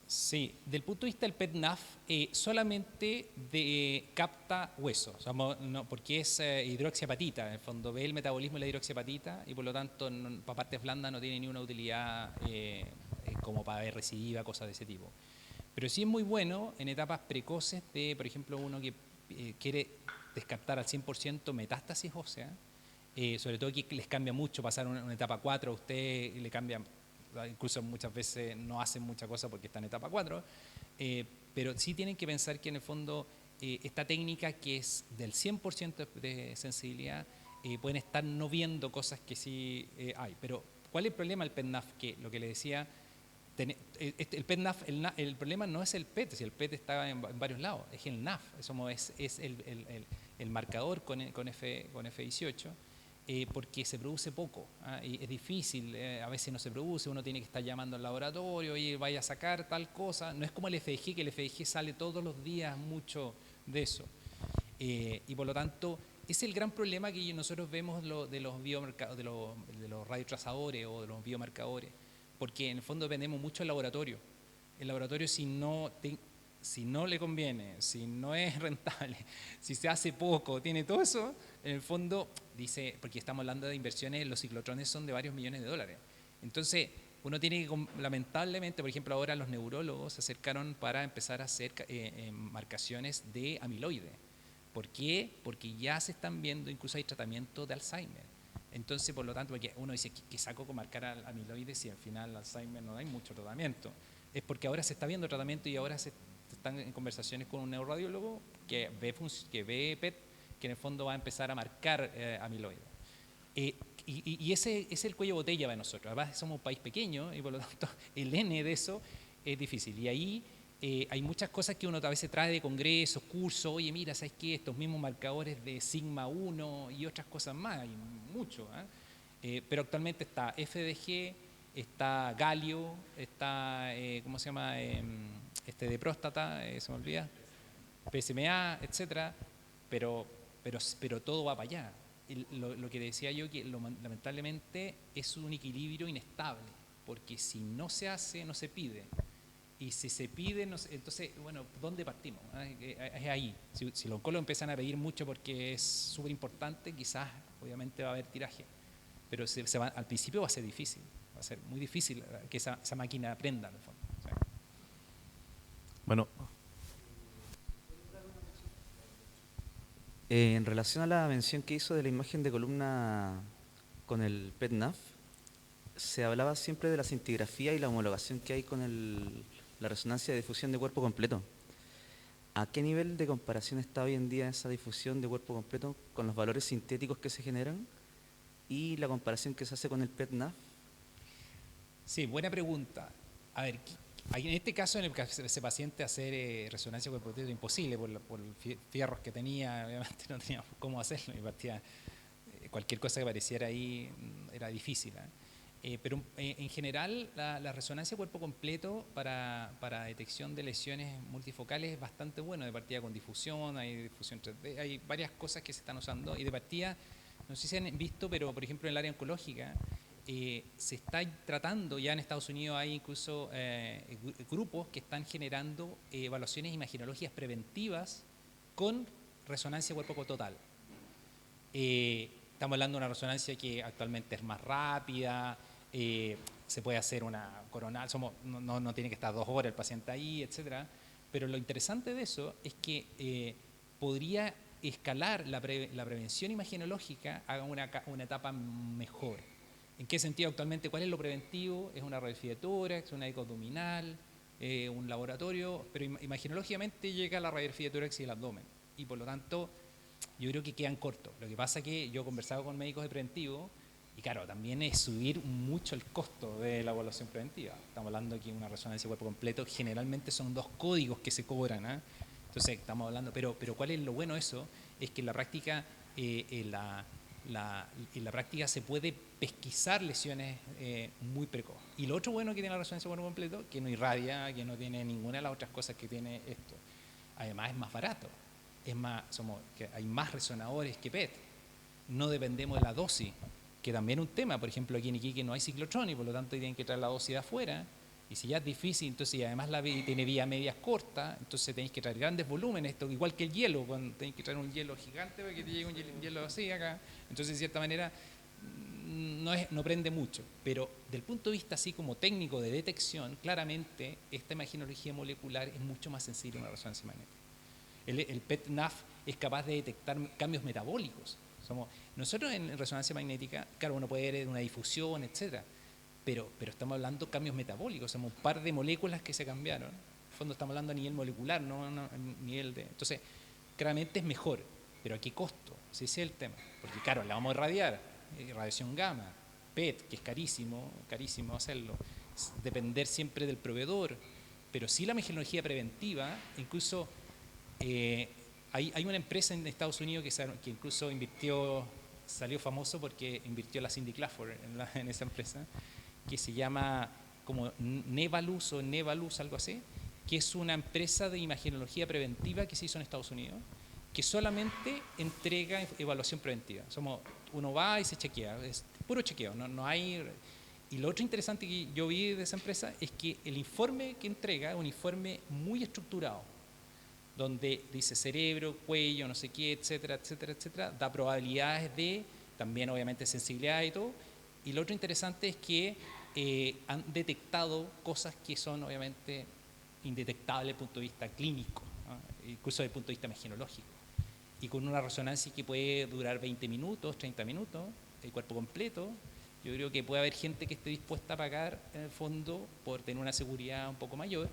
Sí, del punto de vista del PET-NAF, solamente capta hueso, o sea, no, porque es hidroxiapatita, en el fondo ve el metabolismo de la hidroxiapatita y por lo tanto para partes blandas no tiene ni una utilidad como para ver recidiva, cosas de ese tipo. Pero sí es muy bueno en etapas precoces de, por ejemplo, uno que quiere descartar al 100% metástasis ósea, sobre todo que les cambia mucho pasar una etapa 4, a usted le cambia. Incluso muchas veces no hacen mucha cosa porque está en etapa 4, pero sí tienen que pensar que en el fondo esta técnica que es del 100% de sensibilidad, pueden estar no viendo cosas que sí hay. Pero ¿cuál es el problema del PET-NAF? Que lo que le decía, el PET-NAF, el problema no es el PET, si el PET está en varios lados, es el NAF, es el marcador con F18. Porque se produce poco, y es difícil, a veces no se produce, uno tiene que estar llamando al laboratorio y vaya a sacar tal cosa, no es como el FDG, que el FDG sale todos los días mucho de eso, y por lo tanto es el gran problema que nosotros vemos de los radiotrazadores o de los biomarcadores, porque en el fondo dependemos mucho del laboratorio. El laboratorio, si no le conviene, si no es rentable, si se hace poco, tiene todo eso, en el fondo dice, porque estamos hablando de inversiones, los ciclotrones son de varios millones de dólares. Entonces, uno tiene que, lamentablemente, por ejemplo, ahora los neurólogos se acercaron para empezar a hacer marcaciones de amiloide. ¿Por qué? Porque ya se están viendo, incluso hay tratamiento de Alzheimer. Entonces, por lo tanto, porque uno dice, ¿qué saco con marcar al amiloide si al final Alzheimer no hay mucho tratamiento? Es porque ahora se está viendo tratamiento y ahora se están en conversaciones con un neuroradiólogo que ve PET, que en el fondo va a empezar a marcar amiloide. Y ese es el cuello de botella para nosotros. Además, somos un país pequeño y por lo tanto el N de eso es difícil. Y ahí hay muchas cosas que uno a veces trae de congresos, cursos. Oye, mira, ¿sabes qué? Estos mismos marcadores de sigma 1 y otras cosas más, hay mucho. Pero actualmente está FDG, está galio, está, ¿cómo se llama? De próstata, se me olvida, PSMA, etcétera, pero todo va para allá. Lo que decía yo, que lamentablemente es un equilibrio inestable, porque si no se hace, no se pide. Y si se pide, entonces, bueno, ¿dónde partimos? Es ahí. Si los oncólogos empiezan a pedir mucho porque es súper importante, quizás, obviamente, va a haber tiraje. pero al principio va a ser difícil, va a ser muy difícil que esa máquina aprenda, en el fondo. O sea, Bueno, En relación a la mención que hizo de la imagen de columna con el PET-NAV, se hablaba siempre de la cintigrafía y la homologación que hay con la resonancia de difusión de cuerpo completo. ¿A qué nivel de comparación está hoy en día esa difusión de cuerpo completo con los valores sintéticos que se generan y la comparación que se hace con el PET-NAV? sí, buena pregunta. A ver, en este caso, en el caso de ese paciente, hacer resonancia cuerpo completo es imposible por los fierros que tenía, obviamente no teníamos cómo hacerlo, y partía, cualquier cosa que apareciera ahí era difícil. Pero en general la resonancia cuerpo completo para detección de lesiones multifocales es bastante bueno, de partida con difusión, hay difusión 3D, hay varias cosas que se están usando y de partida, no sé si han visto, pero por ejemplo en el área oncológica se está tratando, ya en Estados Unidos hay incluso grupos que están generando evaluaciones imaginologías preventivas con resonancia cuerpo total. Estamos hablando de una resonancia que actualmente es más rápida, se puede hacer una coronal, no tiene que estar 2 horas el paciente ahí, etcétera. Pero lo interesante de eso es que podría escalar la prevención imaginológica a una etapa mejor. ¿En qué sentido actualmente? ¿Cuál es lo preventivo? Es una radiografía de tórax, una eco abdominal, un laboratorio, pero imaginológicamente llega la radiografía de tórax y el abdomen. Y por lo tanto, yo creo que quedan cortos. Lo que pasa es que yo he conversado con médicos de preventivo y claro, también es subir mucho el costo de la evaluación preventiva. Estamos hablando aquí de una resonancia de cuerpo completo, generalmente son 2 códigos que se cobran. Entonces, estamos hablando, pero ¿cuál es lo bueno de eso? Es que en la práctica, en la práctica se puede pesquisar lesiones muy precoz. Y lo otro bueno que tiene la resonancia de cuerpo completo, que no irradia, que no tiene ninguna de las otras cosas que tiene esto. Además es más barato. Es más, que hay más resonadores que PET. No dependemos de la dosis, que también es un tema. Por ejemplo, aquí en Iquique no hay ciclotrón y por lo tanto tienen que traer la dosis de afuera. Y si ya es difícil, entonces y además tiene vías medias cortas, entonces tenéis que traer grandes volúmenes, esto igual que el hielo, cuando tenéis que traer un hielo gigante para que te llegue un hielo así acá. Entonces, de cierta manera, no prende mucho. Pero del punto de vista así como técnico de detección, claramente esta imaginología molecular es mucho más sensible a una resonancia magnética. El PET-NAV es capaz de detectar cambios metabólicos. Nosotros en resonancia magnética, claro, uno puede ver una difusión, etcétera, pero estamos hablando de cambios metabólicos, somos un par de moléculas que se cambiaron. En el fondo estamos hablando a nivel molecular, no a nivel de... Entonces, claramente es mejor, pero ¿a qué costo? Ese es el tema. Porque claro, la vamos a irradiar, radiación gamma, PET, que es carísimo hacerlo, depender siempre del proveedor, pero sí la mecanología preventiva, incluso... hay una empresa en Estados Unidos que incluso salió famoso porque invirtió la Cindy Clafford en esa empresa, que se llama como Nevalus o Nevalus, algo así, que es una empresa de imagenología preventiva que se hizo en Estados Unidos, que solamente entrega evaluación preventiva. Uno va y se chequea, es puro chequeo, no hay... Y lo otro interesante que yo vi de esa empresa es que el informe que entrega es un informe muy estructurado, donde dice cerebro, cuello, no sé qué, etcétera, etcétera, etcétera, da probabilidades de, también obviamente sensibilidad y todo. Y lo otro interesante es que han detectado cosas que son obviamente indetectables desde el punto de vista clínico, ¿no? Incluso desde el punto de vista mecanológico. Y con una resonancia que puede durar 20 minutos, 30 minutos, el cuerpo completo, yo creo que puede haber gente que esté dispuesta a pagar en el fondo por tener una seguridad un poco mayor.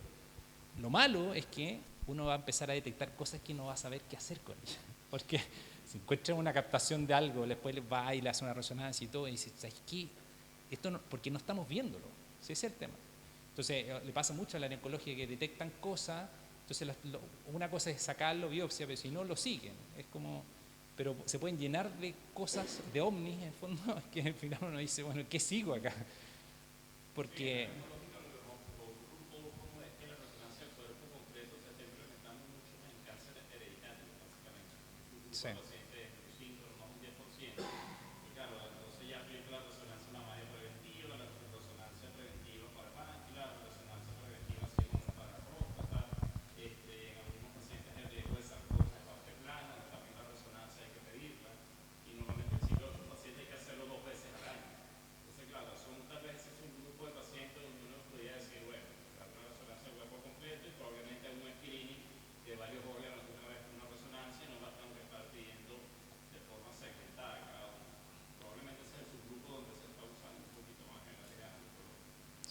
Lo malo es que uno va a empezar a detectar cosas que no va a saber qué hacer con ellas. Porque si encuentra una captación de algo, después va y le hace una resonancia y todo, y dice, ¿sabes qué? Esto no, porque no estamos viéndolo. Ese es el tema. Entonces, le pasa mucho a la oncología que detectan cosas, entonces una cosa es sacarlo, biopsia, pero si no, lo siguen. Es como, pero se pueden llenar de cosas, de ovnis, en el fondo, que al final uno dice, bueno, ¿qué sigo acá? Porque... Sí.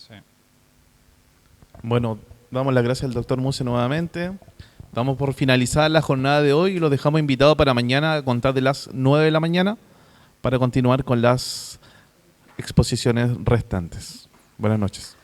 Sí. Bueno, damos las gracias al doctor Muse nuevamente. Damos por finalizar la jornada de hoy y los dejamos invitados para mañana a contar de las 9 de la mañana para continuar con las exposiciones restantes. Buenas noches.